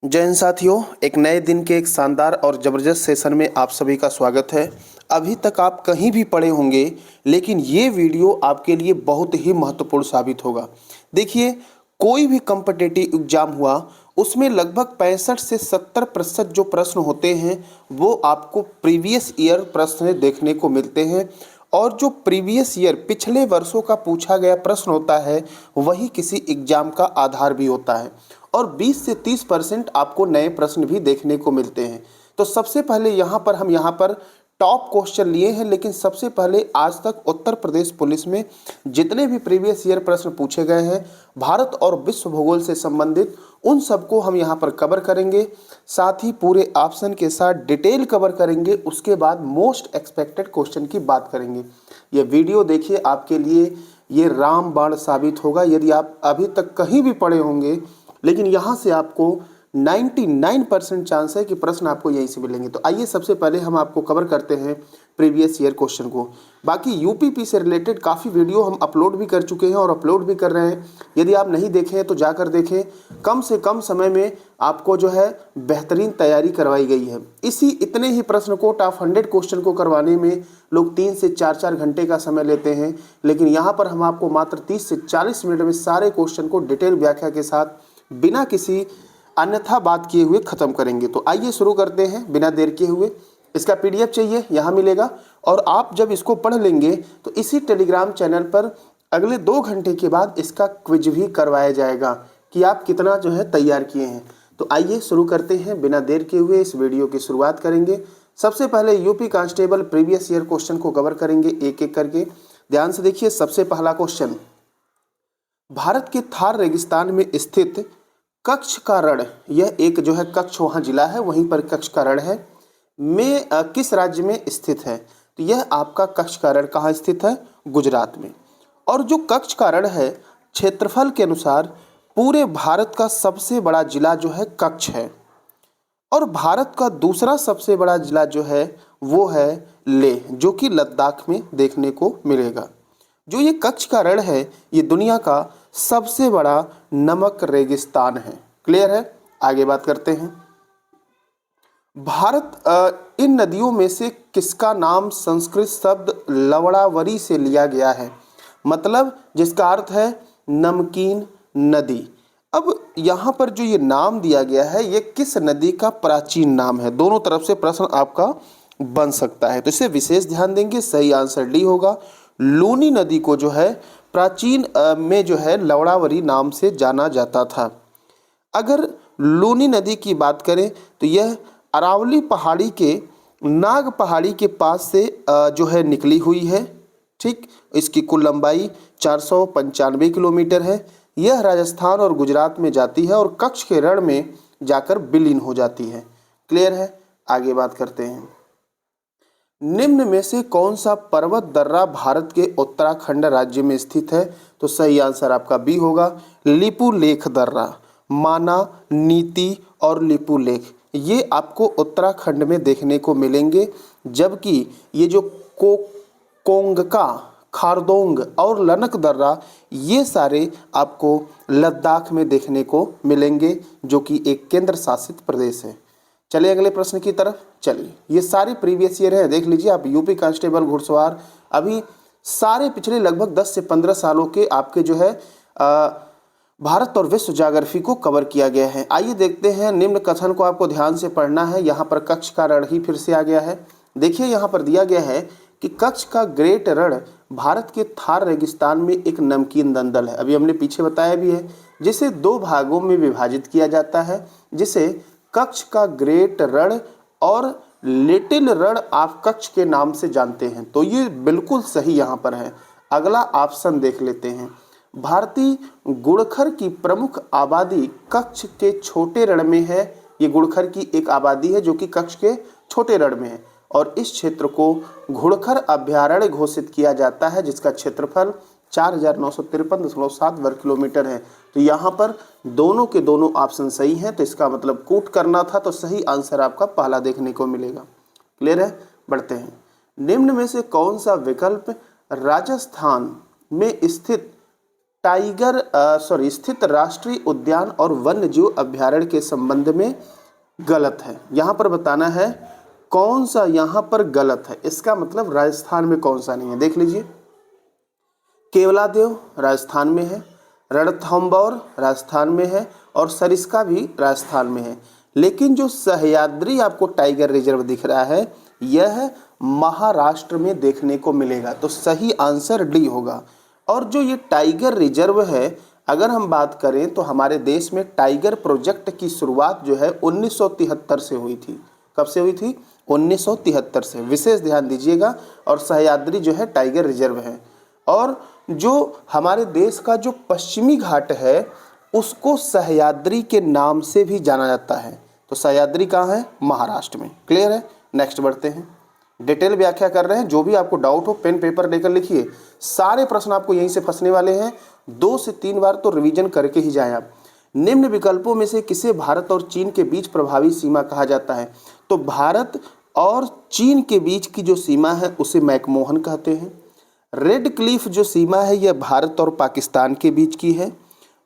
जय हिंद साथियों, एक नए दिन के एक शानदार और ज़बरदस्त सेशन में आप सभी का स्वागत है। अभी तक आप कहीं भी पढ़े होंगे, लेकिन ये वीडियो आपके लिए बहुत ही महत्वपूर्ण साबित होगा। देखिए, कोई भी कॉम्पिटिटिव एग्जाम हुआ, उसमें लगभग 65 से 70% जो प्रश्न होते हैं वो आपको प्रीवियस ईयर प्रश्न देखने को मिलते हैं। और जो प्रीवियस ईयर पिछले वर्षों का पूछा गया प्रश्न होता है, वही किसी एग्जाम का आधार भी होता है। और 20 से 30% आपको नए प्रश्न भी देखने को मिलते हैं। तो सबसे पहले हम यहाँ पर टॉप क्वेश्चन लिए हैं, लेकिन सबसे पहले आज तक उत्तर प्रदेश पुलिस में जितने भी प्रीवियस ईयर प्रश्न पूछे गए हैं भारत और विश्व भूगोल से संबंधित, उन सबको हम यहाँ पर कवर करेंगे। साथ ही पूरे ऑप्शन के साथ डिटेल कवर करेंगे। उसके बाद मोस्ट एक्सपेक्टेड क्वेश्चन की बात करेंगे। ये वीडियो देखिए, आपके लिए ये रामबाण साबित होगा। यदि आप अभी तक कहीं भी पढ़े होंगे, लेकिन यहाँ से आपको 99% चांस है कि प्रश्न आपको यहीं से मिलेंगे। तो आइए सबसे पहले हम आपको कवर करते हैं प्रीवियस ईयर क्वेश्चन को। बाकी यूपीपी से रिलेटेड काफ़ी वीडियो हम अपलोड भी कर चुके हैं और अपलोड भी कर रहे हैं। यदि आप नहीं देखे हैं तो जाकर देखें। कम से कम समय में आपको जो है बेहतरीन तैयारी करवाई गई है। इतने ही प्रश्न को, टॉप 100 क्वेश्चन को करवाने में लोग 3 से 4 घंटे का समय लेते हैं, लेकिन यहाँ पर हम आपको मात्र 30 से 40 मिनट में सारे क्वेश्चन को डिटेल व्याख्या के साथ बिना किसी अन्यथा बात किए हुए खत्म करेंगे। तो आइए शुरू करते हैं बिना देर किए हुए। इसका पीडीएफ चाहिए, यहाँ मिलेगा। और आप जब इसको पढ़ लेंगे तो इसी टेलीग्राम चैनल पर अगले 2 घंटे के बाद इसका क्विज भी करवाया जाएगा कि आप कितना जो है तैयार किए हैं। तो आइए शुरू करते हैं बिना देर किए हुए। इस वीडियो की शुरुआत करेंगे। सबसे पहले UP constable previous year question को कवर करेंगे एक एक करके। ध्यान से देखिए। सबसे पहला क्वेश्चन, भारत के थार रेगिस्तान में स्थित कच्छ का रण, यह एक जो है कच्छ वहाँ जिला है, वहीं पर कच्छ का रण है, में किस राज्य में स्थित है? तो यह आपका कच्छ का रण कहाँ स्थित है? गुजरात में। और जो कच्छ का रण है, क्षेत्रफल के अनुसार पूरे भारत का सबसे बड़ा जिला जो है कच्छ है। और भारत का दूसरा सबसे बड़ा जिला जो है वो है लेह, जो कि लद्दाख में देखने को मिलेगा। जो ये कच्छ का रण है, ये दुनिया का सबसे बड़ा नमक रेगिस्तान है। क्लियर है? आगे बात करते हैं। इन नदियों में से किसका नाम संस्कृत शब्द लवणावरी से लिया गया है? मतलब जिसका अर्थ है नमकीन नदी। अब यहाँ पर जो ये नाम दिया गया है, ये किस नदी का प्राचीन नाम है? दोनों तरफ से प्रश्न आपका बन सकता है, तो इसे विशेष ध्यान देंगे। सही आंसर डी होगा। लूनी नदी को जो है प्राचीन में जो है लवणावरी नाम से जाना जाता था। अगर लूनी नदी की बात करें तो यह अरावली पहाड़ी के नाग पहाड़ी के पास से जो है निकली हुई है। ठीक, इसकी कुल लंबाई 495 किलोमीटर है। यह राजस्थान और गुजरात में जाती है और कच्छ के रण में जाकर विलीन हो जाती है। क्लियर है? आगे बात करते हैं। निम्न में से कौन सा पर्वत दर्रा भारत के उत्तराखंड राज्य में स्थित है? तो सही आंसर आपका बी होगा, लिपुलेख दर्रा। माना, नीति और लिपुलेख ये आपको उत्तराखंड में देखने को मिलेंगे, जबकि ये जो कोंगका, खारदोंग और लनक दर्रा, ये सारे आपको लद्दाख में देखने को मिलेंगे, जो कि एक केंद्र शासित प्रदेश है। चलिए अगले प्रश्न की तरफ। चलिए, ये सारे प्रीवियस ईयर है, देख लीजिए आप। यूपी कांस्टेबल घुड़सवार अभी सारे पिछले लगभग 10 से 15 सालों के आपके जो है भारत और विश्व ज्योग्राफी को कवर किया गया है। आइए देखते हैं। निम्न कथन को आपको ध्यान से पढ़ना है। यहाँ पर कच्छ का रण ही फिर से आ गया है। देखिए, यहाँ पर दिया गया है कि कच्छ का ग्रेट रण भारत के थार रेगिस्तान में एक नमकीन दलदल है। अभी हमने पीछे बताया भी है, जिसे 2 भागों में विभाजित किया जाता है, जिसे कच्छ का ग्रेट रण और लिटिल रण आप कच्छ के नाम से जानते हैं। तो ये बिल्कुल सही यहाँ पर है। अगला ऑप्शन देख लेते हैं। भारतीय गुड़खर की प्रमुख आबादी कच्छ के छोटे रण में है। ये गुड़खर की एक आबादी है जो कि कच्छ के छोटे रण में है, और इस क्षेत्र को घुड़खर अभ्यारण्य घोषित किया जाता है, जिसका क्षेत्रफल 4953.7 वर्ग किलोमीटर है। तो यहाँ पर दोनों के दोनों ऑप्शन सही हैं। तो इसका मतलब कूट करना था, तो सही आंसर आपका पहला देखने को मिलेगा। क्लियर है? बढ़ते हैं। निम्न में से कौन सा विकल्प राजस्थान में स्थित स्थित राष्ट्रीय उद्यान और वन्य जीव अभ्यारण्य के संबंध में गलत है। यहाँ पर बताना है कौन सा यहाँ पर गलत है, इसका मतलब राजस्थान में कौन सा नहीं है। देख लीजिए, केवलादेव राजस्थान में है, रणथंभौर राजस्थान में है और सरिस्का भी राजस्थान में है। लेकिन जो सह्याद्री आपको टाइगर रिजर्व दिख रहा है यह महाराष्ट्र में देखने को मिलेगा, तो सही आंसर डी होगा। और जो ये टाइगर रिजर्व है, अगर हम बात करें तो हमारे देश में टाइगर प्रोजेक्ट की शुरुआत जो है 1973 से हुई थी। कब से हुई थी? 1973 से, विशेष ध्यान दीजिएगा। और सह्याद्री जो है टाइगर रिजर्व है। और जो हमारे देश का जो पश्चिमी घाट है उसको सह्याद्री के नाम से भी जाना जाता है। तो सह्याद्री कहाँ है? महाराष्ट्र में। क्लियर है? नेक्स्ट बढ़ते हैं, डिटेल व्याख्या कर रहे हैं। जो भी आपको डाउट हो पेन पेपर लेकर लिखिए, सारे प्रश्न आपको यहीं से फंसने वाले हैं। 2 से 3 बार तो रिवीजन करके ही जाएं आप। निम्न विकल्पों में से किसे भारत और चीन के बीच प्रभावी सीमा कहा जाता है? तो भारत और चीन के बीच की जो सीमा है उसे मैकमोहन कहते हैं। रेड क्लिफ जो सीमा है यह भारत और पाकिस्तान के बीच की है।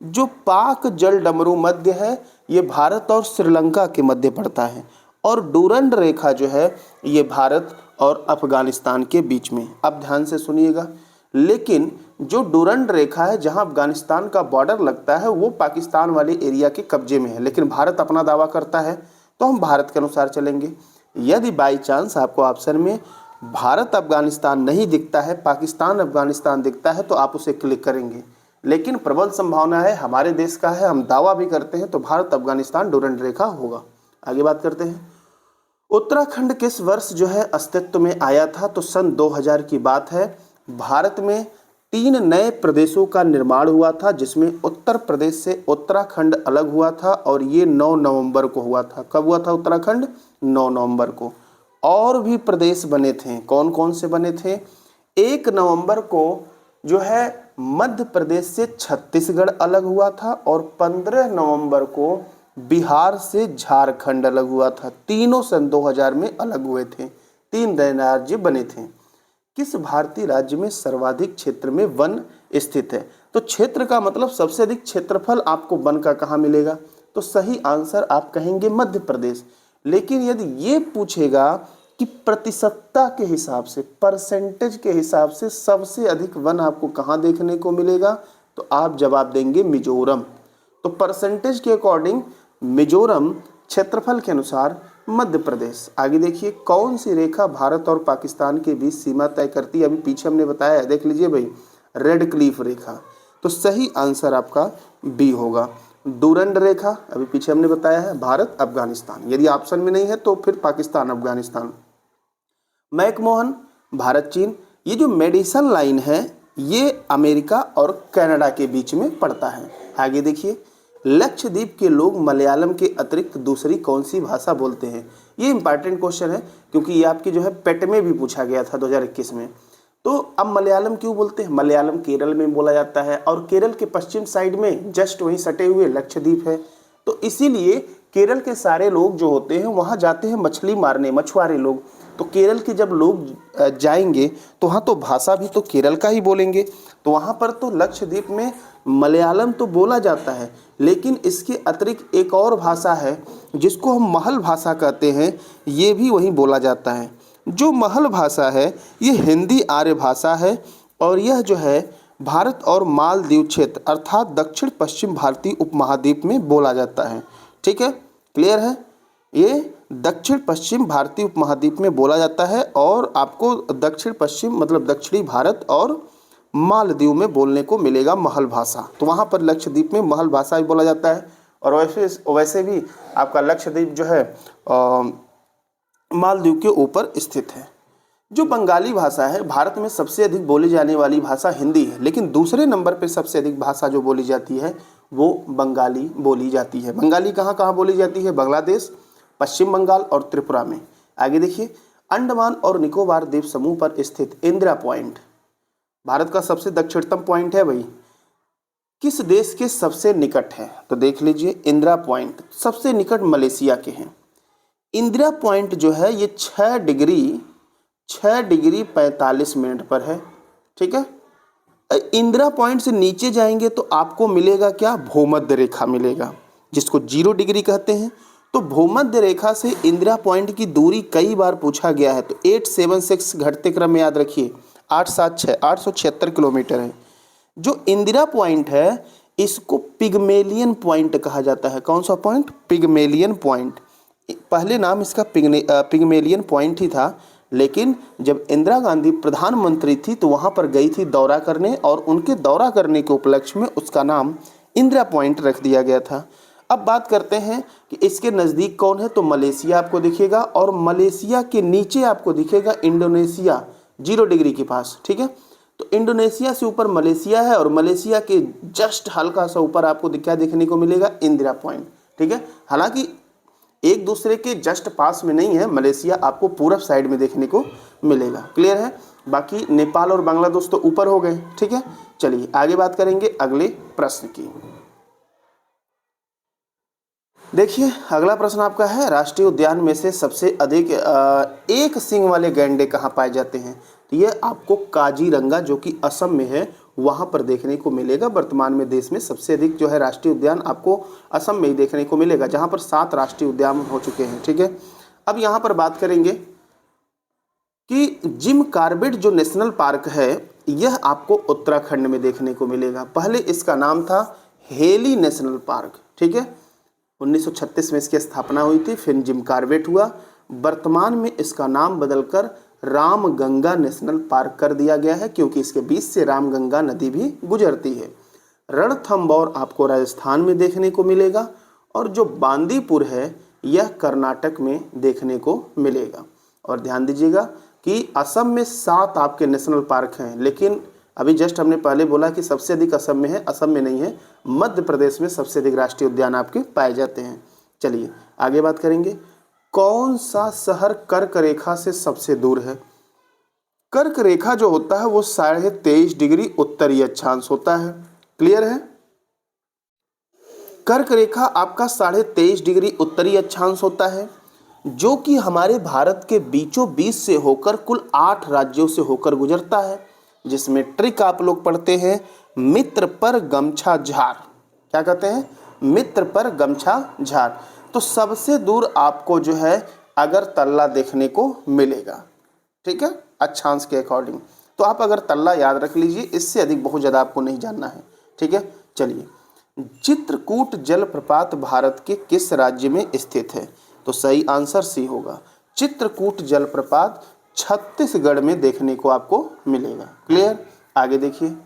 जो पाक जल डमरू मध्य है ये भारत और श्रीलंका के मध्य पड़ता है। और डूरंड रेखा जो है ये भारत और अफगानिस्तान के बीच में। अब ध्यान से सुनिएगा, लेकिन जो डूरंड रेखा है जहां अफगानिस्तान का बॉर्डर लगता है वो पाकिस्तान वाले एरिया के कब्जे में है, लेकिन भारत अपना दावा करता है तो हम भारत के अनुसार चलेंगे। यदि बाई चांस आपको ऑप्शन में भारत अफगानिस्तान नहीं दिखता है, पाकिस्तान अफगानिस्तान दिखता है, तो आप उसे क्लिक करेंगे। लेकिन प्रबल संभावना है हमारे देश का है, हम दावा भी करते हैं, तो भारत अफगानिस्तान डूरंड रेखा होगा। आगे बात करते हैं, उत्तराखंड किस वर्ष जो है अस्तित्व में आया था? तो सन 2000 की बात है। भारत में 3 नए प्रदेशों का निर्माण हुआ था, जिसमें उत्तर प्रदेश से उत्तराखंड अलग हुआ था और ये 9 नवंबर को हुआ था। कब हुआ था उत्तराखंड? 9 नवंबर को। और भी प्रदेश बने थे, कौन कौन से बने थे? 1 नवंबर को जो है मध्य प्रदेश से छत्तीसगढ़ अलग हुआ था और 15 नवंबर को बिहार से झारखंड अलग हुआ था। तीनों सन 2000 में अलग हुए थे, 3 नए राज्य बने थे। किस भारतीय राज्य में सर्वाधिक क्षेत्र में वन स्थित है? तो क्षेत्र का मतलब सबसे अधिक क्षेत्रफल आपको वन का कहाँ मिलेगा? तो सही आंसर आप कहेंगे मध्य प्रदेश। लेकिन यदि ये पूछेगा कि प्रतिशतता के हिसाब से, परसेंटेज के हिसाब से सबसे अधिक वन आपको कहाँ देखने को मिलेगा, तो आप जवाब देंगे मिजोरम। तो परसेंटेज के अकॉर्डिंग मिजोरम, क्षेत्रफल के अनुसार मध्य प्रदेश। आगे देखिए, कौन सी रेखा भारत और पाकिस्तान के बीच सीमा तय करती है? अभी पीछे हमने बताया है, देख लीजिए भाई, रेड क्लिफ रेखा। तो सही आंसर आपका बी होगा, डूरंड रेखा। अभी पीछे हमने बताया है भारत अफगानिस्तान। यदि ऑप्शन में नहीं है तो फिर पाकिस्तान अफगानिस्तान। मैकमोहन भारत चीन। ये जो मेडिसन लाइन है ये अमेरिका और कनाडा के बीच में पड़ता है। आगे देखिए, लक्षद्वीप के लोग मलयालम के अतिरिक्त दूसरी कौन सी भाषा बोलते हैं? ये इंपॉर्टेंट क्वेश्चन है क्योंकि ये आपकी जो है पेट में भी पूछा गया था 2021 में। तो अब मलयालम क्यों बोलते हैं? मलयालम केरल में बोला जाता है और केरल के पश्चिम साइड में जस्ट वहीं सटे हुए लक्षद्वीप है, तो इसीलिए केरल के सारे लोग जो होते हैं वहाँ जाते हैं मछली मारने, मछुआरे लोग। तो केरल के जब लोग जाएंगे तो वहाँ तो भाषा भी तो केरल का ही बोलेंगे, तो वहाँ पर तो लक्षद्वीप में मलयालम तो बोला जाता है, लेकिन इसके अतिरिक्त एक और भाषा है जिसको हम महल भाषा कहते हैं, ये भी वहीं बोला जाता है। जो महल भाषा है ये हिंदी आर्य भाषा है और यह जो है भारत और मालदीव क्षेत्र अर्थात दक्षिण पश्चिम भारतीय उपमहाद्वीप में बोला जाता है। ठीक है, क्लियर है? ये दक्षिण पश्चिम भारतीय उपमहाद्वीप में बोला जाता है और आपको दक्षिण पश्चिम मतलब दक्षिणी भारत और मालदीव में बोलने को मिलेगा महल भाषा। तो वहाँ पर लक्षद्वीप में महल भाषा भी बोला जाता है और वैसे भी आपका लक्षद्वीप जो है मालदीव के ऊपर स्थित है। जो बंगाली भाषा है, भारत में सबसे अधिक बोली जाने वाली भाषा हिंदी है, लेकिन दूसरे नंबर पर सबसे अधिक भाषा जो बोली जाती है वो बंगाली बोली जाती है। बंगाली कहाँ कहाँ बोली जाती है? बांग्लादेश, पश्चिम बंगाल और त्रिपुरा में। आगे देखिए, अंडमान और निकोबार द्वीप समूह पर स्थित इंदिरा पॉइंट भारत का सबसे दक्षिणतम पॉइंट है भाई, किस देश के सबसे निकट है? तो देख लीजिए, इंदिरा पॉइंट सबसे निकट मलेशिया के हैं। इंदिरा पॉइंट जो है ये 6 डिग्री 45 मिनट पर है। ठीक है, इंदिरा पॉइंट से नीचे जाएंगे तो आपको मिलेगा क्या, भूमध्य रेखा मिलेगा, जिसको 0 डिग्री कहते हैं। तो भूमध्य रेखा से इंदिरा पॉइंट की दूरी कई बार पूछा गया है, तो 876 घटते क्रम में याद रखिए, 876 876 किलोमीटर है। जो इंदिरा पॉइंट है इसको पिग्मेलियन पॉइंट कहा जाता है। कौन सा पॉइंट, पिग्मेलियन पॉइंट। पहले नाम इसका पिग्मेलियन पॉइंट ही था, लेकिन जब इंदिरा गांधी प्रधानमंत्री थी तो वहाँ पर गई थी दौरा करने, और उनके दौरा करने के उपलक्ष्य में उसका नाम इंदिरा पॉइंट रख दिया गया था। अब बात करते हैं कि इसके नज़दीक कौन है, तो मलेशिया आपको दिखेगा, और मलेशिया के नीचे आपको दिखेगा इंडोनेशिया 0 डिग्री के पास। ठीक है, तो इंडोनेशिया से ऊपर मलेशिया है, और मलेशिया के जस्ट हल्का सा ऊपर आपको क्या देखने को मिलेगा, इंदिरा पॉइंट। ठीक है, हालांकि एक दूसरे के जस्ट पास में नहीं है, मलेशिया आपको पूरब साइड में देखने को मिलेगा। क्लियर है, बाकी नेपाल और बांग्लादेश तो ऊपर हो गए। ठीक है, चलिए आगे बात करेंगे अगले प्रश्न की। देखिए अगला प्रश्न आपका है, राष्ट्रीय उद्यान में से सबसे अधिक एक सींग वाले गैंडे कहाँ पाए जाते हैं। तो ये आपको काजीरंगा जो कि असम में है वहाँ पर देखने को मिलेगा। वर्तमान में देश में सबसे अधिक जो है राष्ट्रीय उद्यान आपको असम में ही देखने को मिलेगा, जहाँ पर 7 राष्ट्रीय उद्यान हो चुके हैं। ठीक है, अब यहाँ पर बात करेंगे कि जिम कॉर्बेट जो नेशनल पार्क है यह आपको उत्तराखंड में देखने को मिलेगा। पहले इसका नाम था हेली नेशनल पार्क। ठीक है, 1936 में इसकी स्थापना हुई थी, फिर जिम कॉर्बेट हुआ। वर्तमान में इसका नाम बदलकर रामगंगा नेशनल पार्क कर दिया गया है, क्योंकि इसके बीच से रामगंगा नदी भी गुजरती है। रणथंबोर आपको राजस्थान में देखने को मिलेगा, और जो बांदीपुर है यह कर्नाटक में देखने को मिलेगा। और ध्यान दीजिएगा कि असम में 7 आपके नेशनल पार्क हैं, लेकिन अभी जस्ट हमने पहले बोला कि सबसे अधिक असम में है, असम में नहीं है, मध्य प्रदेश में सबसे अधिक राष्ट्रीय उद्यान आपके पाए जाते हैं। चलिए आगे बात करेंगे, कौन सा शहर कर्क रेखा से सबसे दूर है। कर्क रेखा जो होता है वो 23.5 डिग्री उत्तरी अक्षांश होता है। क्लियर है, कर्क रेखा आपका 23.5 डिग्री उत्तरी अक्षांश होता है, जो कि हमारे भारत के बीचों बीच से होकर कुल 8 राज्यों से होकर गुजरता है, जिसमें ट्रिक आप लोग पढ़ते हैं मित्र पर गमछा झार। क्या कहते हैं, मित्र पर गमछा झार। तो सबसे दूर आपको जो है अगरतला देखने को मिलेगा। ठीक है, अक्षांश के अकॉर्डिंग। तो आप अगरतला याद रख लीजिए, इससे अधिक बहुत ज़्यादा आपको नहीं जानना है। ठीक है, चलिए, चित्रकूट जलप्रपात भारत के किस राज्य में स्थित है। तो सही आंसर सी होगा, चित्रकूट जलप्रपात छत्तीसगढ़ में देखने को आपको मिलेगा। क्लियर, आगे देखिए,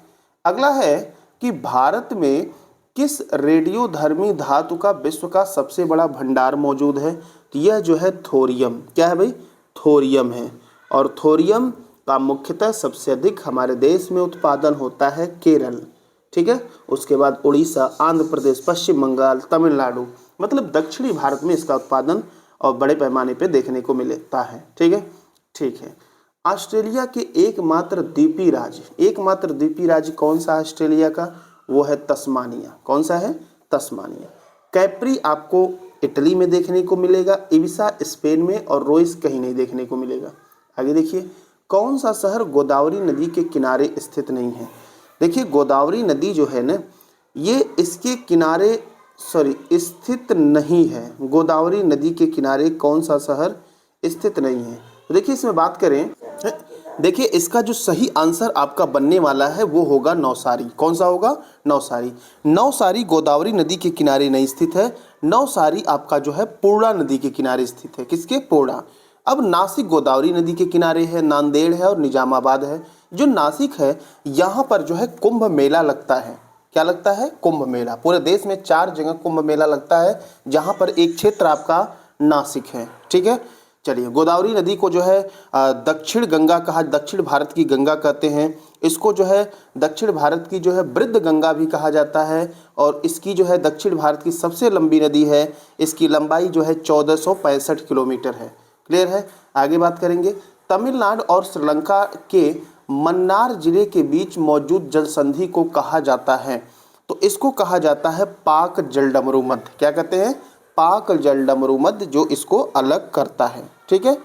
अगला है कि भारत में किस रेडियोधर्मी धातु का विश्व का सबसे बड़ा भंडार मौजूद है। तो यह जो है थोरियम। क्या है भाई, थोरियम है, और थोरियम का मुख्यतः सबसे अधिक हमारे देश में उत्पादन होता है केरल। ठीक है, उसके बाद उड़ीसा, आंध्र प्रदेश, पश्चिम बंगाल, तमिलनाडु, मतलब दक्षिणी भारत में इसका उत्पादन और बड़े पैमाने पे देखने को मिलता है। ठीक है, ठीक है। ऑस्ट्रेलिया के एकमात्र द्वीपी राज्य कौन सा है ऑस्ट्रेलिया का, वो है तस्मानिया। कौन सा है, तस्मानिया। कैप्री आपको इटली में देखने को मिलेगा, इबिसा स्पेन में, और रोइस कहीं नहीं देखने को मिलेगा। आगे देखिए, कौन सा शहर गोदावरी नदी के किनारे स्थित नहीं है। देखिए गोदावरी नदी जो है ना, ये इसके किनारे स्थित नहीं है। गोदावरी नदी के किनारे कौन सा शहर स्थित नहीं है। तो देखिए इसमें बात करें, देखिए इसका जो सही आंसर आपका बनने वाला है वो होगा नौसारी। कौन सा होगा, नौसारी। नौसारी गोदावरी नदी के किनारे नहीं स्थित है, नौसारी आपका जो है पूर्णा नदी के किनारे स्थित है। किसके, पूर्णा। अब नासिक गोदावरी नदी के किनारे है, नांदेड़ है और निजामाबाद है। जो नासिक है यहाँ पर जो है कुंभ मेला लगता है। क्या लगता है, कुंभ मेला। पूरे देश में 4 जगह कुंभ मेला लगता है, जहाँ पर एक क्षेत्र आपका नासिक है। ठीक है, चलिए, गोदावरी नदी को जो है दक्षिण गंगा कहा, दक्षिण भारत की गंगा कहते हैं। इसको जो है दक्षिण भारत की जो है वृद्ध गंगा भी कहा जाता है, और इसकी जो है दक्षिण भारत की सबसे लंबी नदी है। इसकी लंबाई जो है 1465 किलोमीटर है। क्लियर है, आगे बात करेंगे। तमिलनाडु और श्रीलंका के मन्नार जिले के बीच मौजूद जलसंधि को कहा जाता है। तो इसको कहा जाता है पाक जलडमरू मध्य। क्या कहते हैं, पाक जलडमरू मध्य, जो इसको अलग करता है। ठीक है,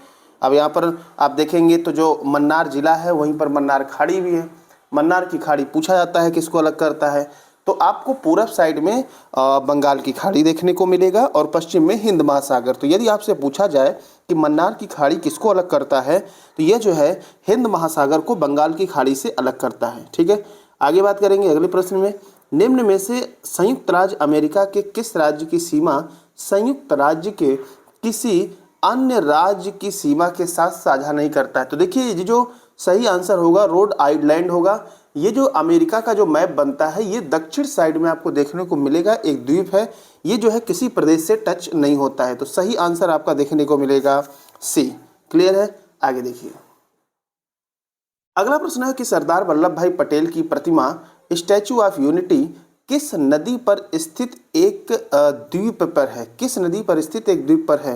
अब यहाँ पर आप देखेंगे तो जो मन्नार जिला है वहीं पर मन्नार खाड़ी भी है। मन्नार की खाड़ी पूछा जाता है किसको अलग करता है, तो आपको पूरब साइड में बंगाल की खाड़ी देखने को मिलेगा और पश्चिम में हिंद महासागर। तो यदि आपसे पूछा जाए कि मन्नार की खाड़ी किसको अलग करता है, तो यह जो है हिंद महासागर को बंगाल की खाड़ी से अलग करता है। ठीक है, आगे बात करेंगे अगले प्रश्न में। निम्न में से संयुक्त राज्य अमेरिका के किस राज्य की सीमा संयुक्त राज्य के किसी अन्य राज्य की सीमा के साथ साझा नहीं करता है? तो देखिए ये जो सही आंसर होगा रोड आइलैंड होगा। ये जो अमेरिका का जो मैप बनता है ये दक्षिण साइड में आपको देखने को मिलेगा, एक द्वीप है, ये जो है किसी प्रदेश से टच नहीं होता है। तो सही आंसर आपका देखने को मिलेगा सी। क्लियर है, आगे देखिए। अगला प्रश्न है कि सरदार वल्लभ भाई पटेल की प्रतिमा स्टैचू ऑफ यूनिटी किस नदी पर स्थित एक द्वीप पर है? किस नदी पर स्थित एक द्वीप पर है?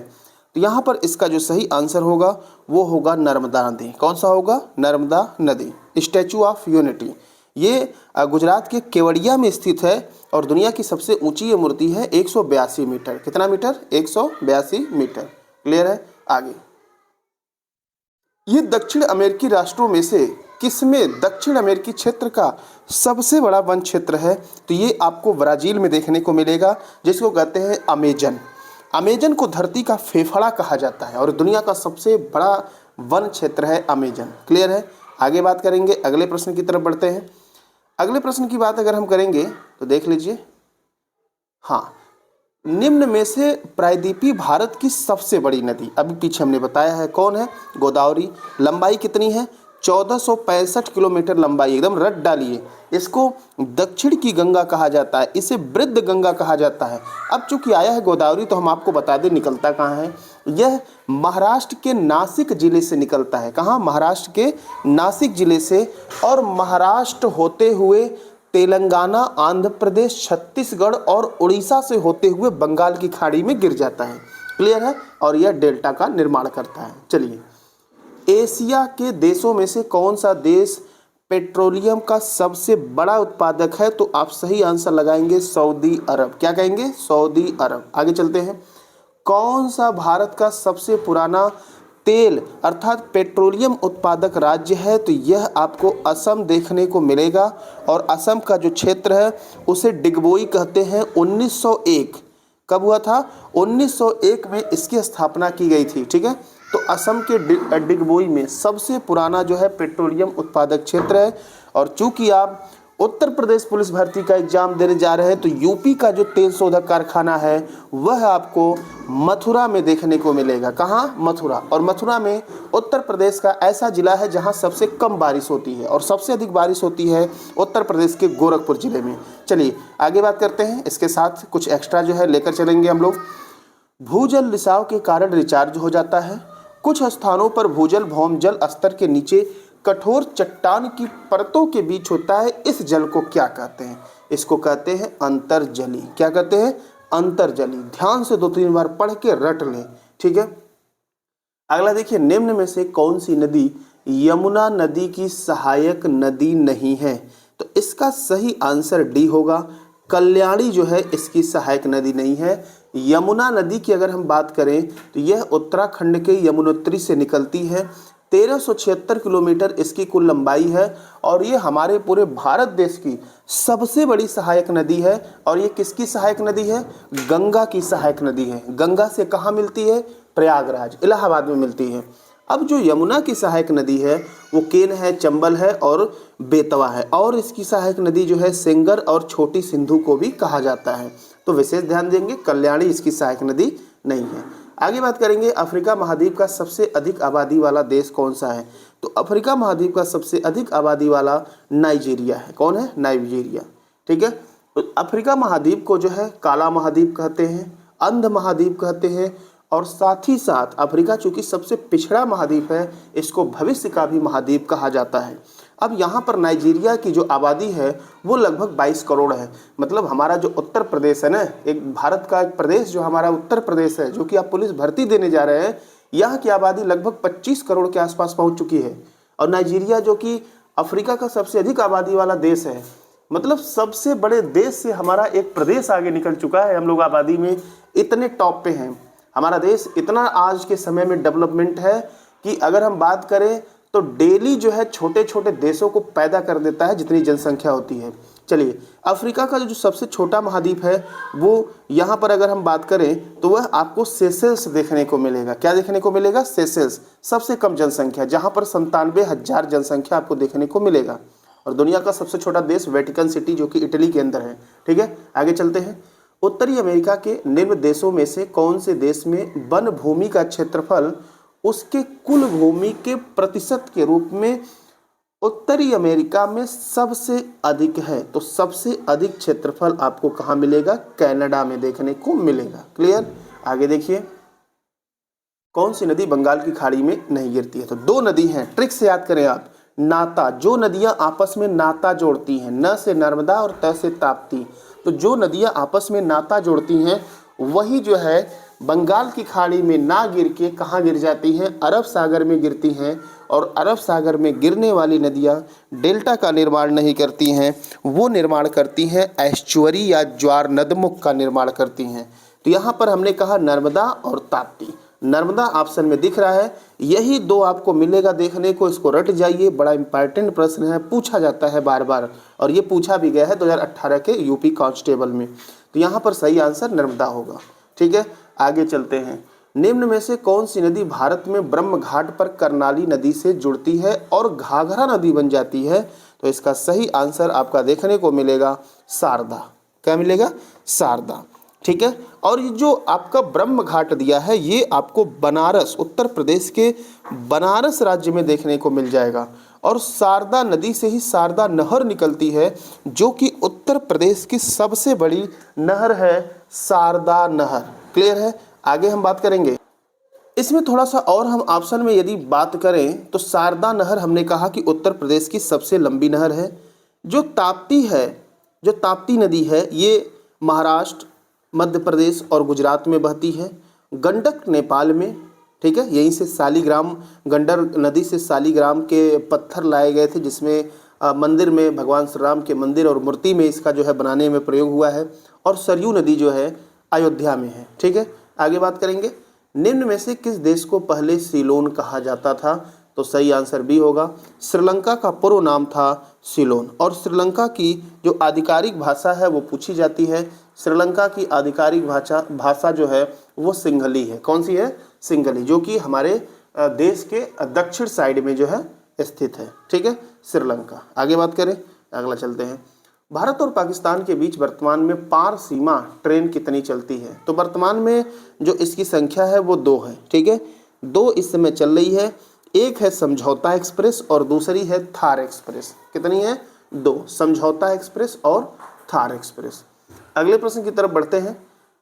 तो यहाँ पर इसका जो सही आंसर होगा वो होगा नर्मदा नदी। कौन सा होगा? नर्मदा नदी। स्टैचू ऑफ यूनिटी ये गुजरात के केवड़िया में स्थित है और दुनिया की सबसे ऊंची ये मूर्ति है 182 मीटर। कितना मीटर? 182 मीटर। क्लियर है, आगे। ये दक्षिण अमेरिकी राष्ट्रों में से किसमें दक्षिण अमेरिकी क्षेत्र का सबसे बड़ा वन क्षेत्र है? तो ये आपको ब्राजील में देखने को मिलेगा, जिसको कहते हैं अमेजन। अमेजन को धरती का फेफड़ा कहा जाता है और दुनिया का सबसे बड़ा वन क्षेत्र है अमेजन। क्लियर है, आगे बात करेंगे, अगले प्रश्न की तरफ बढ़ते हैं। अगले प्रश्न की बात अगर हम करेंगे तो देख लीजिए, हाँ, निम्न में से प्रायद्वीपीय भारत की सबसे बड़ी नदी, अभी पीछे हमने बताया है कौन है? गोदावरी। लंबाई कितनी है? 1465 किलोमीटर लंबाई, एकदम रट डालिए। इसको दक्षिण की गंगा कहा जाता है, इसे वृद्ध गंगा कहा जाता है। अब चूंकि आया है गोदावरी तो हम आपको बता दें निकलता कहाँ है। यह महाराष्ट्र के नासिक जिले से निकलता है। कहाँ? महाराष्ट्र के नासिक जिले से, और महाराष्ट्र होते हुए तेलंगाना, आंध्र प्रदेश, छत्तीसगढ़ और उड़ीसा से होते हुए बंगाल की खाड़ी में गिर जाता है। क्लियर है, और यह डेल्टा का निर्माण करता है। चलिए, एशिया के देशों में से कौन सा देश पेट्रोलियम का सबसे बड़ा उत्पादक है? तो आप सही आंसर लगाएंगे सऊदी अरब। क्या कहेंगे? सऊदी अरब। आगे चलते हैं। कौन सा भारत का सबसे पुराना तेल अर्थात पेट्रोलियम उत्पादक राज्य है? तो यह आपको असम देखने को मिलेगा और असम का जो क्षेत्र है उसे डिगबोई कहते हैं। 1901 कब हुआ था? 1901 में इसकी स्थापना की गई थी। ठीक है, तो असम के डिगबोई में सबसे पुराना जो है पेट्रोलियम उत्पादक क्षेत्र है। और चूंकि आप उत्तर प्रदेश पुलिस भर्ती का एग्जाम देने जा रहे हैं तो यूपी का जो तेल शोधक कारखाना है वह आपको मथुरा में देखने को मिलेगा। कहाँ? मथुरा। और मथुरा में उत्तर प्रदेश का ऐसा जिला है जहाँ सबसे कम बारिश होती है और सबसे अधिक बारिश होती है उत्तर प्रदेश के गोरखपुर जिले में। चलिए आगे बात करते हैं, इसके साथ कुछ एक्स्ट्रा जो है लेकर चलेंगे हम लोग। भूजल रिसाव के कारण रिचार्ज हो जाता है। कुछ स्थानों पर भूजल भौमजल स्तर के नीचे कठोर चट्टान की परतों के बीच होता है। इस जल को क्या कहते हैं? इसको कहते हैं अंतर्जली। क्या कहते हैं? अंतर्जली। ध्यान से 2-3 बार पढ़ के रट लें। ठीक है, अगला देखिए, निम्न में से कौन सी नदी यमुना नदी की सहायक नदी नहीं है? तो इसका सही आंसर डी होगा। कल्याणी जो है इसकी सहायक नदी नहीं है। यमुना नदी की अगर हम बात करें तो यह उत्तराखंड के यमुनोत्री से निकलती है। 1376 किलोमीटर इसकी कुल लंबाई है और ये हमारे पूरे भारत देश की सबसे बड़ी सहायक नदी है। और ये किसकी सहायक नदी है? गंगा की सहायक नदी है। गंगा से कहाँ मिलती है? प्रयागराज, इलाहाबाद में मिलती है। अब जो यमुना की सहायक नदी है वो केन है, चंबल है और बेतवा है। और इसकी सहायक नदी जो है सेंगर और छोटी सिंधु को भी कहा जाता है। तो विशेष ध्यान देंगे, कल्याणी इसकी सहायक नदी नहीं है। आगे बात करेंगे, अफ्रीका महाद्वीप का सबसे अधिक आबादी वाला देश कौन सा है? तो अफ्रीका महाद्वीप का सबसे अधिक आबादी वाला नाइजीरिया है। कौन है? नाइजीरिया। ठीक है, तो अफ्रीका महाद्वीप को जो है काला महाद्वीप कहते हैं, अंध महाद्वीप कहते हैं और साथ ही साथ अफ्रीका चूंकि सबसे पिछड़ा महाद्वीप है इसको भविष्य का भी महाद्वीप कहा जाता है। अब यहाँ पर नाइजीरिया की जो आबादी है वो लगभग 22 करोड़ है। मतलब हमारा जो उत्तर प्रदेश है ना, एक भारत का एक प्रदेश जो हमारा उत्तर प्रदेश है, जो कि आप पुलिस भर्ती देने जा रहे हैं, यहाँ की आबादी लगभग 25 करोड़ के आसपास पहुँच चुकी है। और नाइजीरिया जो कि अफ्रीका का सबसे अधिक आबादी वाला देश है, मतलब सबसे बड़े देश से हमारा एक प्रदेश आगे निकल चुका है। हम लोग आबादी में इतने टॉप पे हैं। हमारा देश इतना आज के समय में डेवलपमेंट है कि अगर हम बात करें तो डेली जो है छोटे छोटे देशों को पैदा कर देता है जितनी जनसंख्या होती है। चलिए, अफ्रीका का जो सबसे छोटा महाद्वीप है वो यहाँ पर अगर हम बात करें तो वह आपको सेशेल्स देखने को मिलेगा। क्या देखने को मिलेगा? सेशेल्स, सबसे कम जनसंख्या, जहाँ पर 97,000 जनसंख्या आपको देखने को मिलेगा। और दुनिया का सबसे छोटा देश वेटिकन सिटी जो कि इटली के अंदर है। ठीक है, आगे चलते हैं। उत्तरी अमेरिका के निम्न देशों में से कौन से देश में वन भूमि का क्षेत्रफल उसके कुल भूमि के प्रतिशत के रूप में उत्तरी अमेरिका में सबसे अधिक है? तो सबसे अधिक क्षेत्रफल आपको कहाँ मिलेगा? कनाडा में देखने को मिलेगा। क्लियर? आगे देखिए, कौन सी नदी बंगाल की खाड़ी में नहीं गिरती है? तो दो नदी हैं, ट्रिक से याद करें आप। नाता, जो नदियां आपस में नाता जोड़ती हैं, न से नर्मदा और त से ताप्ती, तो जो नदियां आपस में नाता जोड़ती हैं वही जो है बंगाल की खाड़ी में ना गिर के कहाँ गिर जाती हैं? अरब सागर में गिरती हैं। और अरब सागर में गिरने वाली नदियाँ डेल्टा का निर्माण नहीं करती हैं, वो निर्माण करती हैं एस्चुअरी या ज्वार नदमुख का निर्माण करती हैं। तो यहाँ पर हमने कहा नर्मदा और ताप्ती। नर्मदा ऑप्शन में दिख रहा है, यही दो आपको मिलेगा देखने को, इसको रट जाइए। बड़ा इंपॉर्टेंट प्रश्न है, पूछा जाता है बार बार, और ये पूछा भी गया है 2018 के यूपी कांस्टेबल में। तो यहाँ पर सही आंसर नर्मदा होगा। ठीक है, आगे चलते हैं। निम्न में से कौन सी नदी भारत में ब्रह्म घाट पर कर्नाली नदी से जुड़ती है और घाघरा नदी बन जाती है? तो इसका सही आंसर आपका देखने को मिलेगा शारदा। क्या मिलेगा? शारदा। ठीक है, और ये जो आपका ब्रह्म घाट दिया है ये आपको बनारस, उत्तर प्रदेश के बनारस राज्य में देखने को मिल जाएगा। और शारदा नदी से ही शारदा नहर निकलती है जो कि उत्तर प्रदेश की सबसे बड़ी नहर है, शारदा नहर। क्लियर है? आगे हम बात करेंगे इसमें थोड़ा सा और। हम ऑप्शन में यदि बात करें तो शारदा नहर हमने कहा कि उत्तर प्रदेश की सबसे लंबी नहर है। जो ताप्ती है, जो ताप्ती नदी है, ये महाराष्ट्र, मध्य प्रदेश और गुजरात में बहती है। गंडक नेपाल में। ठीक है, यहीं से शालिग्राम, गंडक नदी से शालिग्राम के पत्थर लाए गए थे जिसमें मंदिर में भगवान श्री राम के मंदिर और मूर्ति में इसका जो है बनाने में प्रयोग हुआ है। और सरयू नदी जो है अयोध्या में है। ठीक है, आगे बात करेंगे। निम्न में से किस देश को पहले सीलोन कहा जाता था? तो सही आंसर बी होगा, श्रीलंका का पूर्व नाम था सीलोन। और श्रीलंका की जो आधिकारिक भाषा है वो पूछी जाती है। श्रीलंका की आधिकारिक भाषा जो है वो सिंहली है। कौन सी है? सिंहली, जो कि हमारे देश के दक्षिण साइड में जो है स्थित है। ठीक है, श्रीलंका। आगे बात करें, अगला चलते हैं। भारत और पाकिस्तान के बीच वर्तमान में पार सीमा ट्रेन कितनी चलती है? तो वर्तमान में जो इसकी संख्या है वो 2 है। ठीक है, 2 इस समय चल रही है। एक है समझौता एक्सप्रेस और दूसरी है थार एक्सप्रेस। कितनी है? 2, समझौता एक्सप्रेस और थार एक्सप्रेस। अगले प्रश्न की तरफ बढ़ते हैं।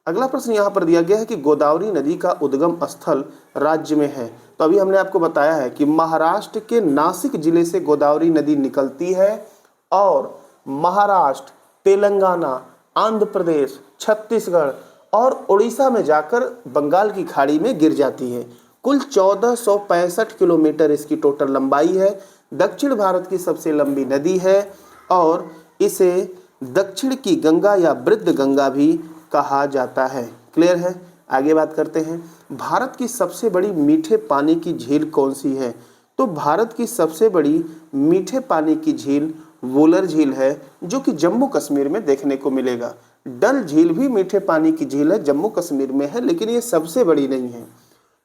अगला प्रश्न यहाँ पर दिया गया है कि गोदावरी नदी का उद्गम स्थल राज्य में है। तो अभी हमने आपको बताया है कि महाराष्ट्र के नासिक जिले से गोदावरी नदी निकलती है और महाराष्ट्र, तेलंगाना, आंध्र प्रदेश, छत्तीसगढ़ और उड़ीसा में जाकर बंगाल की खाड़ी में गिर जाती है। कुल 1465 किलोमीटर इसकी टोटल लंबाई है। दक्षिण भारत की सबसे लंबी नदी है और इसे दक्षिण की गंगा या वृद्ध गंगा भी कहा जाता है। क्लियर है? आगे बात करते हैं। भारत की सबसे बड़ी मीठे पानी की झील कौन सी है? तो भारत की सबसे बड़ी मीठे पानी की झील वुलर झील है जो कि जम्मू कश्मीर में देखने को मिलेगा। डल झील भी मीठे पानी की झील है, जम्मू कश्मीर में है, लेकिन ये सबसे बड़ी नहीं है।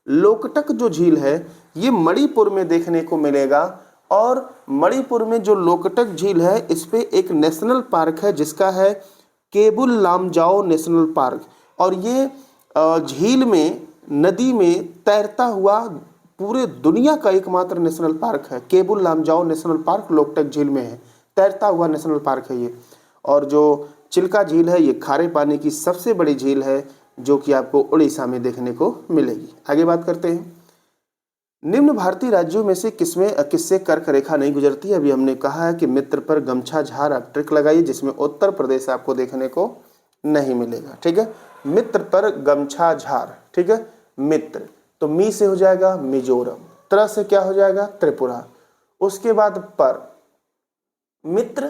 लोकटक जो झील है ये मणिपुर में देखने को मिलेगा और मणिपुर में जो लोकटक झील है इस पे एक नेशनल पार्क है जिसका है केबुल लामजाओ नेशनल पार्क। और ये झील में, नदी में तैरता हुआ पूरे दुनिया का एकमात्र नेशनल पार्क है। केबुल लामजाओ नेशनल पार्क लोकटक झील में है, तैरता हुआ नेशनल पार्क है ये। और जो चिल्का झील है ये खारे पानी की सबसे बड़ी झील है जो कि आपको उड़ीसा में देखने को मिलेगी। आगे बात करते हैं। निम्न भारतीय राज्यों में से किससे कर्क रेखा नहीं गुजरती है? अभी हमने कहा है कि मित्र पर गमछा झार, आप ट्रिक लगाइए, जिसमें उत्तर प्रदेश आपको देखने को नहीं मिलेगा। ठीक है, मित्र पर गमछा झार। ठीक है, मित्र तो मी से हो जाएगा मिजोरम, त्र से क्या हो जाएगा? त्रिपुरा। उसके बाद पर, मित्र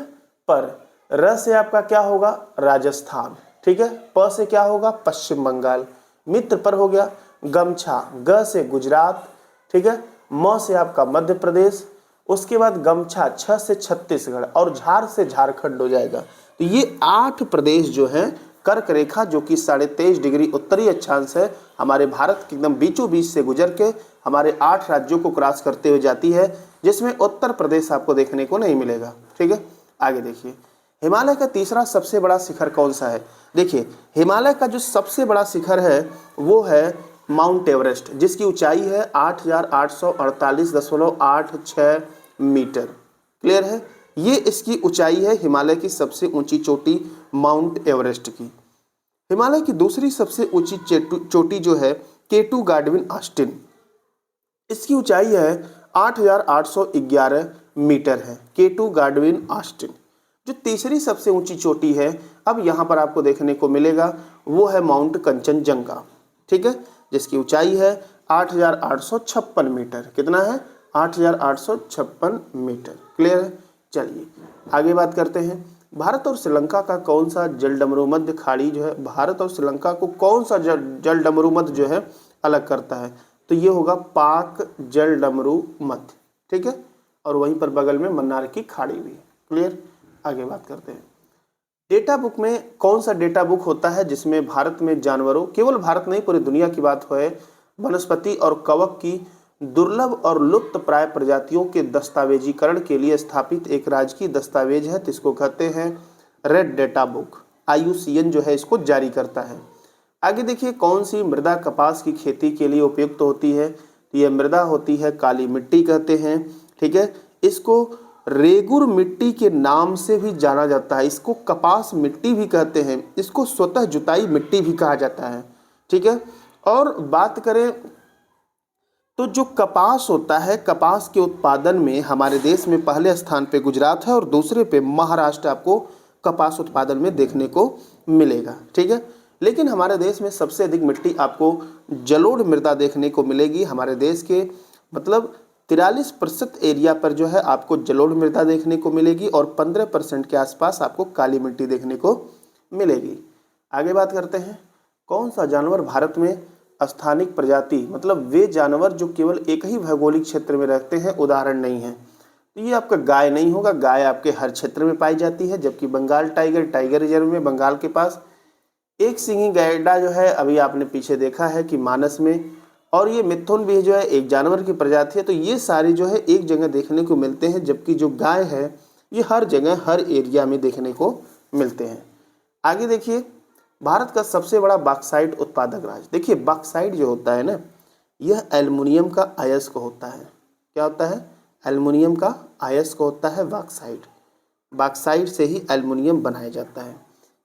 पर, र से आपका क्या होगा? राजस्थान। ठीक है, प से क्या होगा? पश्चिम बंगाल। मित्र पर हो गया। गमछा, ग से गुजरात। ठीक है, म से आपका मध्य प्रदेश, उसके बाद गमछा 6 से छत्तीसगढ़ और झार से झारखंड हो जाएगा। तो ये 8 प्रदेश जो हैं कर्क रेखा जो कि 23.5 डिग्री उत्तरी अक्षांश है, हमारे भारत के एकदम बीचों बीच से गुजर के हमारे 8 राज्यों को क्रॉस करते हुए जाती है, जिसमें उत्तर प्रदेश आपको देखने को नहीं मिलेगा। ठीक है, आगे देखिए हिमालय का तीसरा सबसे बड़ा शिखर कौन सा है। देखिए हिमालय का जो सबसे बड़ा शिखर है वो है माउंट एवरेस्ट, जिसकी ऊंचाई है 8,848.86 मीटर। क्लियर है, ये इसकी ऊंचाई है हिमालय की सबसे ऊंची चोटी माउंट एवरेस्ट की। हिमालय की दूसरी सबसे ऊंची चोटी जो है केटू गार्डविन ऑस्टिन, इसकी ऊंचाई है 8,811 मीटर है, केटू गार्डविन ऑस्टिन। जो तीसरी सबसे ऊंची चोटी है अब यहाँ पर आपको देखने को मिलेगा वो है माउंट कंचनजंगा। ठीक है, जिसकी ऊंचाई है 8,856 मीटर। कितना है? 8,856 मीटर। क्लियर है, चलिए आगे बात करते हैं। भारत और श्रीलंका का कौन सा जलडमरू मध्य खाड़ी जो है, भारत और श्रीलंका को कौन सा जलडमरू मध्य जो है अलग करता है, तो ये होगा पाक जलडमरू मध्य। ठीक है, और वहीं पर बगल में मन्नार की खाड़ी भी है। क्लियर, आगे बात करते हैं। डेटा बुक में कौन सा डेटा बुक होता है जिसमें भारत में जानवरों, केवल भारत नहीं पूरी दुनिया की बात है, वनस्पति और कवक की दुर्लभ और लुप्त प्राय प्रजातियों के दस्तावेजीकरण के लिए स्थापित एक राजकीय दस्तावेज है, जिसको कहते हैं रेड डेटा बुक। IUCN जो है इसको जारी करता है। आगे देखिए कौन सी मृदा कपास की खेती के लिए उपयुक्त होती है, यह मृदा होती है काली मिट्टी कहते हैं। ठीक है, इसको रेगुर मिट्टी के नाम से भी जाना जाता है, इसको कपास मिट्टी भी कहते हैं, इसको स्वतः जुताई मिट्टी भी कहा जाता है। ठीक है, और बात करें तो जो कपास होता है, कपास के उत्पादन में हमारे देश में पहले स्थान पे गुजरात है और दूसरे पे महाराष्ट्र आपको कपास उत्पादन में देखने को मिलेगा। ठीक है, लेकिन हमारे देश में सबसे अधिक मिट्टी आपको जलोढ़ मृदा देखने को मिलेगी। हमारे देश के मतलब 43% एरिया पर जो है आपको जलोढ़ मृदा देखने को मिलेगी और 15% के आसपास आपको काली मिट्टी देखने को मिलेगी। आगे बात करते हैं, कौन सा जानवर भारत में स्थानिक प्रजाति, मतलब वे जानवर जो केवल एक ही भौगोलिक क्षेत्र में रहते हैं, उदाहरण नहीं है, तो ये आपका गाय नहीं होगा। गाय आपके हर क्षेत्र में पाई जाती है, जबकि बंगाल टाइगर रिजर्व में बंगाल के पास एक सिंगी गैंडा जो है अभी आपने पीछे देखा है कि मानस में, और ये मिथुन भी जो है एक जानवर की प्रजाति है। तो ये सारी जो है एक जगह देखने को मिलते हैं, जबकि जो गाय है ये हर जगह हर एरिया में देखने को मिलते हैं। आगे देखिए भारत का सबसे बड़ा बॉक्साइट उत्पादक राज्य। देखिए बॉक्साइट जो होता है ना, यह एल्युमिनियम का अयस्क होता है। क्या होता है? एल्युमिनियम का अयस्क होता है बॉक्साइट। बॉक्साइट से ही एल्युमिनियम बनाया जाता है।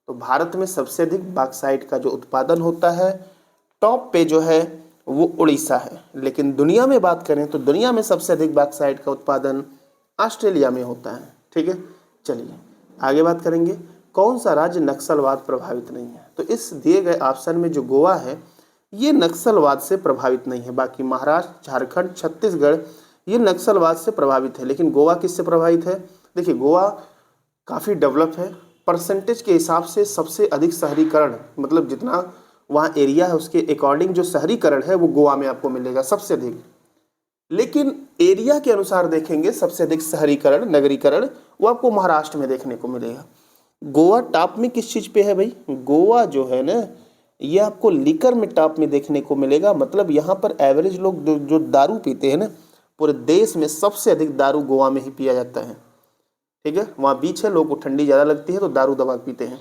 तो भारत में सबसे अधिक बॉक्साइट का जो उत्पादन होता है, टॉप पे जो है वो उड़ीसा है। लेकिन दुनिया में बात करें तो दुनिया में सबसे अधिक बॉक्साइट का उत्पादन ऑस्ट्रेलिया में होता है। ठीक है, चलिए आगे बात करेंगे। कौन सा राज्य नक्सलवाद प्रभावित नहीं है? तो इस दिए गए ऑप्शन में जो गोवा है ये नक्सलवाद से प्रभावित नहीं है। बाकी महाराष्ट्र, झारखंड, छत्तीसगढ़ ये नक्सलवाद से प्रभावित है, लेकिन गोवा किससे प्रभावित है? देखिए गोवा काफ़ी डेवलप है, परसेंटेज के हिसाब से सबसे अधिक शहरीकरण, मतलब जितना वहाँ एरिया है उसके अकॉर्डिंग जो शहरीकरण है वो गोवा में आपको मिलेगा सबसे अधिक। लेकिन एरिया के अनुसार देखेंगे सबसे अधिक शहरीकरण, नगरीकरण वो आपको महाराष्ट्र में देखने को मिलेगा। गोवा टॉप में किस चीज़ पे है भाई? गोवा जो है ना ये आपको लीकर में टॉप में देखने को मिलेगा। मतलब यहाँ पर एवरेज लोग जो दारू पीते हैं ना, पूरे देश में सबसे अधिक दारू गोवा में ही पिया जाता है। ठीक है, वहाँ बीच है, लोगों को ठंडी ज़्यादा लगती है तो दारू दबा पीते हैं।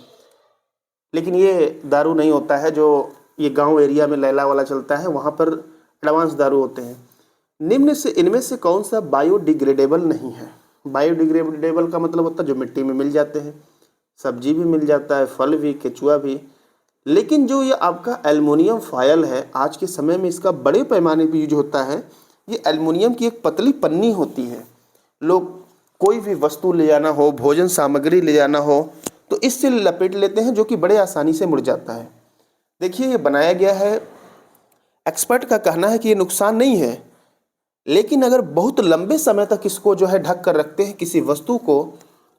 लेकिन ये दारू नहीं होता है जो ये गांव एरिया में लैला वाला चलता है, वहाँ पर एडवांस दारू होते हैं। निम्न से इनमें से कौन सा बायोडिग्रेडेबल नहीं है? बायोडिग्रेडेबल का मतलब होता है जो मिट्टी में मिल जाते हैं, सब्जी भी मिल जाता है, फल भी, केचुआ भी। लेकिन जो ये आपका एल्युमिनियम फॉयल है, आज के समय में इसका बड़े पैमाने पर यूज होता है। ये एल्युमिनियम की एक पतली पन्नी होती है। लोग कोई भी वस्तु ले जाना हो, भोजन सामग्री ले जाना हो तो इससे लपेट लेते हैं, जो कि बड़े आसानी से मुड़ जाता है। देखिए ये बनाया गया है, एक्सपर्ट का कहना है कि ये नुकसान नहीं है, लेकिन अगर बहुत लंबे समय तक इसको जो है ढक कर रखते हैं किसी वस्तु को,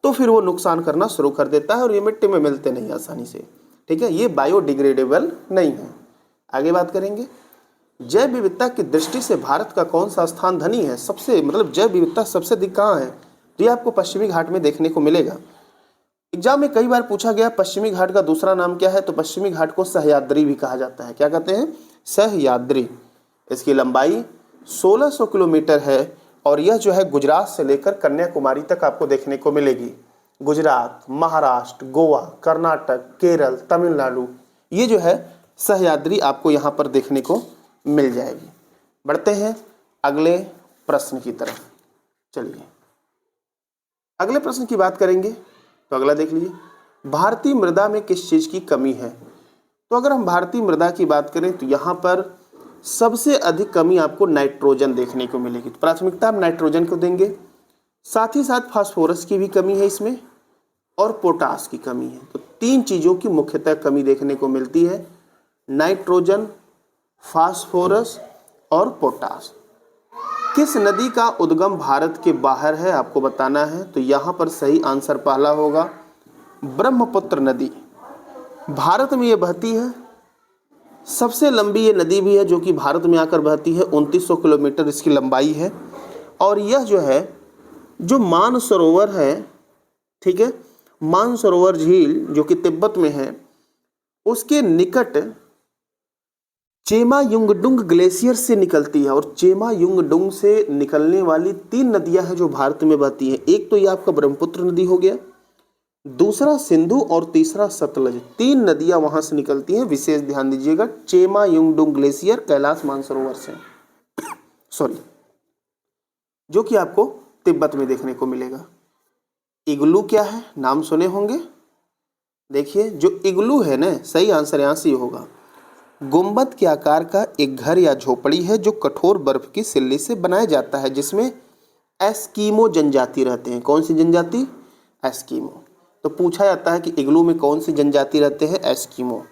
तो फिर वो नुकसान करना शुरू कर देता है और ये मिट्टी में मिलते नहीं आसानी से। ठीक है, ये बायोडिग्रेडेबल नहीं है। आगे बात करेंगे। जैव विविधता की दृष्टि से भारत का कौन सा स्थान धनी है? सबसे मतलब जैव विविधता सबसे अधिक कहाँ है? तो ये आपको पश्चिमी घाट में देखने को मिलेगा। एग्जाम में कई बार पूछा गया पश्चिमी घाट का दूसरा नाम क्या है? तो पश्चिमी घाट को सह्याद्री भी कहा जाता है। क्या कहते हैं? सह्याद्री। इसकी लंबाई 1600 किलोमीटर है और यह जो है गुजरात से लेकर कन्याकुमारी तक आपको देखने को मिलेगी। गुजरात, महाराष्ट्र, गोवा, कर्नाटक, केरल, तमिलनाडु, ये जो है सह्याद्री आपको यहाँ पर देखने को मिल जाएगी। बढ़ते हैं अगले प्रश्न की तरफ। चलिए अगले प्रश्न की बात करेंगे। तो अगला देख लीजिए, भारतीय मृदा में किस चीज़ की कमी है? तो अगर हम भारतीय मृदा की बात करें तो यहाँ पर सबसे अधिक कमी आपको नाइट्रोजन देखने को मिलेगी। तो प्राथमिकता हम नाइट्रोजन को देंगे, साथ ही साथ फास्फोरस की भी कमी है इसमें और पोटास की कमी है। तो तीन चीज़ों की मुख्यतः कमी देखने को मिलती है, नाइट्रोजन, फास्फोरस और पोटास। किस नदी का उद्गम भारत के बाहर है आपको बताना है। तो यहाँ पर सही आंसर पहला होगा ब्रह्मपुत्र नदी। भारत में ये बहती है, सबसे लंबी ये नदी भी है जो कि भारत में आकर बहती है। 2900 किलोमीटर इसकी लंबाई है और यह जो है जो मानसरोवर है, ठीक है, मानसरोवर झील जो कि तिब्बत में है, उसके निकट चेमायुंगडुंग ग्लेशियर से निकलती है। और चेमायुंगडुंग से निकलने वाली तीन नदियां हैं जो भारत में बहती हैं। एक तो ये आपका ब्रह्मपुत्र नदी हो गया, दूसरा सिंधु और तीसरा सतलज। तीन नदियां वहां से निकलती हैं, विशेष ध्यान दीजिएगा। चेमायुंगडुंग ग्लेशियर कैलाश मानसरोवर से सॉरी जो कि आपको तिब्बत में देखने को मिलेगा। इग्लू क्या है? नाम सुने होंगे। देखिए जो इग्लू है ना, सही आंसर यहाँ से होगा, गुंबद के आकार का एक घर या झोपड़ी है जो कठोर बर्फ की सिल्ली से बनाया जाता है, जिसमें एस्कीमो जनजाति रहते हैं। कौन सी जनजाति? एस्कीमो। तो पूछा जाता है कि इग्लू में कौन सी जनजाति रहते हैं? एस्कीमो।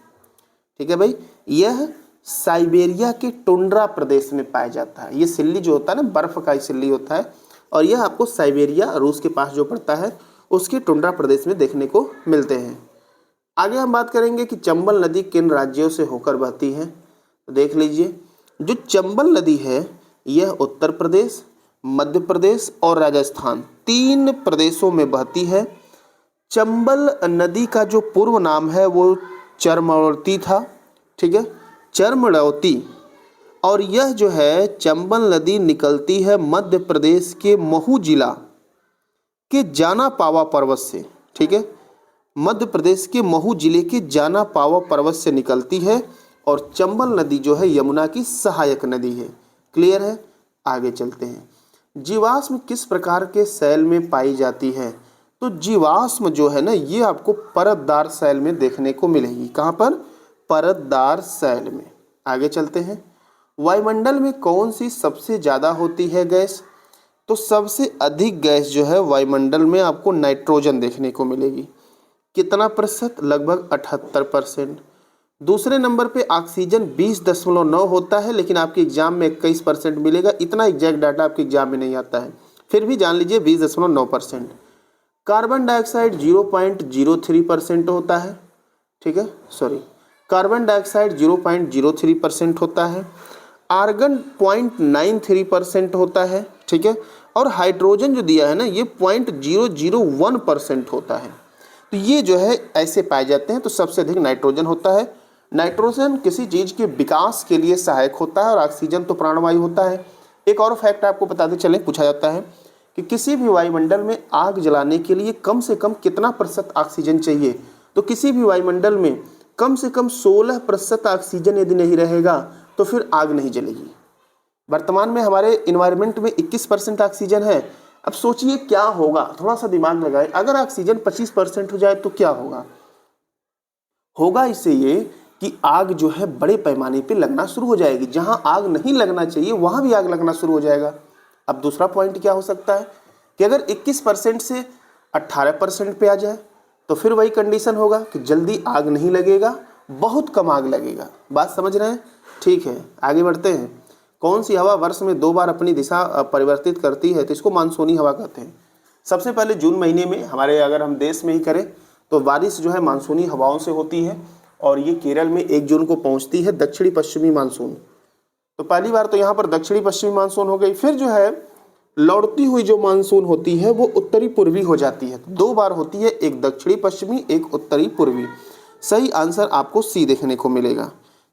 ठीक है भाई, यह साइबेरिया के टुंड्रा प्रदेश में पाया जाता है। ये सिल्ली जो होता है ना, बर्फ का ही सिल्ली होता है और यह आपको साइबेरिया, रूस के पास जो पड़ता है, उसके टुंड्रा प्रदेश में देखने को मिलते हैं। आगे हम बात करेंगे कि चंबल नदी किन राज्यों से होकर बहती है। तो देख लीजिए, जो चंबल नदी है यह उत्तर प्रदेश, मध्य प्रदेश और राजस्थान तीन प्रदेशों में बहती है। चंबल नदी का जो पूर्व नाम है वो चरमौती था, ठीक है, चरमौती। और यह जो है चंबल नदी निकलती है मध्य प्रदेश के महू जिला के जाना पावा पर्वत से, ठीक है, मध्य प्रदेश के महू जिले के जाना पावा पर्वत से निकलती है। और चंबल नदी जो है यमुना की सहायक नदी है। क्लियर है? आगे चलते हैं। जीवाश्म किस प्रकार के सेल में पाई जाती है? तो जीवाश्म जो है ना, ये आपको परतदार सेल में देखने को मिलेगी। कहाँ पर? परतदार सेल में। आगे चलते हैं। वायुमंडल में कौन सी सबसे ज़्यादा होती है गैस? तो सबसे अधिक गैस जो है वायुमंडल में आपको नाइट्रोजन देखने को मिलेगी। कितना प्रतिशत? लगभग 78%। दूसरे नंबर पे ऑक्सीजन 20.9 होता है, लेकिन आपके एग्जाम में 21% मिलेगा। इतना एग्जैक्ट डाटा आपके एग्जाम में नहीं आता है, फिर भी जान लीजिए 20.9%। कार्बन डाइऑक्साइड 0.03% होता है, ठीक है, सॉरी, कार्बन डाइऑक्साइड 0.03% होता है। आर्गन 0.93% होता है, ठीक है, और हाइड्रोजन जो दिया है ना, ये 0.001% होता है। तो ये जो है ऐसे पाए जाते हैं। तो सबसे अधिक नाइट्रोजन होता है। नाइट्रोजन किसी चीज़ के विकास के लिए सहायक होता है और ऑक्सीजन तो प्राणवायु होता है। एक और फैक्ट आपको बताते चलें, पूछा जाता है कि किसी भी वायुमंडल में आग जलाने के लिए कम से कम कितना प्रतिशत ऑक्सीजन चाहिए? तो किसी भी वायुमंडल में कम से कम 16% ऑक्सीजन यदि नहीं रहेगा तो फिर आग नहीं जलेगी। वर्तमान में हमारे इन्वायरमेंट में 21% ऑक्सीजन है। अब सोचिए क्या होगा, थोड़ा सा दिमाग लगाए, अगर ऑक्सीजन 25% हो जाए तो क्या होगा? होगा इससे ये कि आग जो है बड़े पैमाने पे लगना शुरू हो जाएगी। जहां आग नहीं लगना चाहिए वहां भी आग लगना शुरू हो जाएगा। अब दूसरा पॉइंट क्या हो सकता है कि अगर 21% से 18% पे आ जाए तो फिर वही कंडीशन होगा कि जल्दी आग नहीं लगेगा, बहुत कम आग लगेगा। बात समझ रहे हैं? ठीक है, आगे बढ़ते हैं। कौन सी हवा वर्ष में 2 बार अपनी दिशा परिवर्तित करती है? तो इसको मानसूनी हवा कहते हैं। सबसे पहले जून महीने में हमारे, अगर हम देश में ही करें तो बारिश जो है मानसूनी हवाओं से होती है और ये केरल में 1 जून को पहुंचती है, दक्षिणी पश्चिमी मानसून। तो पहली बार तो यहाँ पर दक्षिणी पश्चिमी मानसून हो गई, फिर जो है लौटती हुई जो मानसून होती है वो उत्तरी पूर्वी हो जाती है। 2 बार होती है, एक दक्षिणी पश्चिमी, एक उत्तरी पूर्वी। सही आंसर आपको सी देखने को मिलेगा।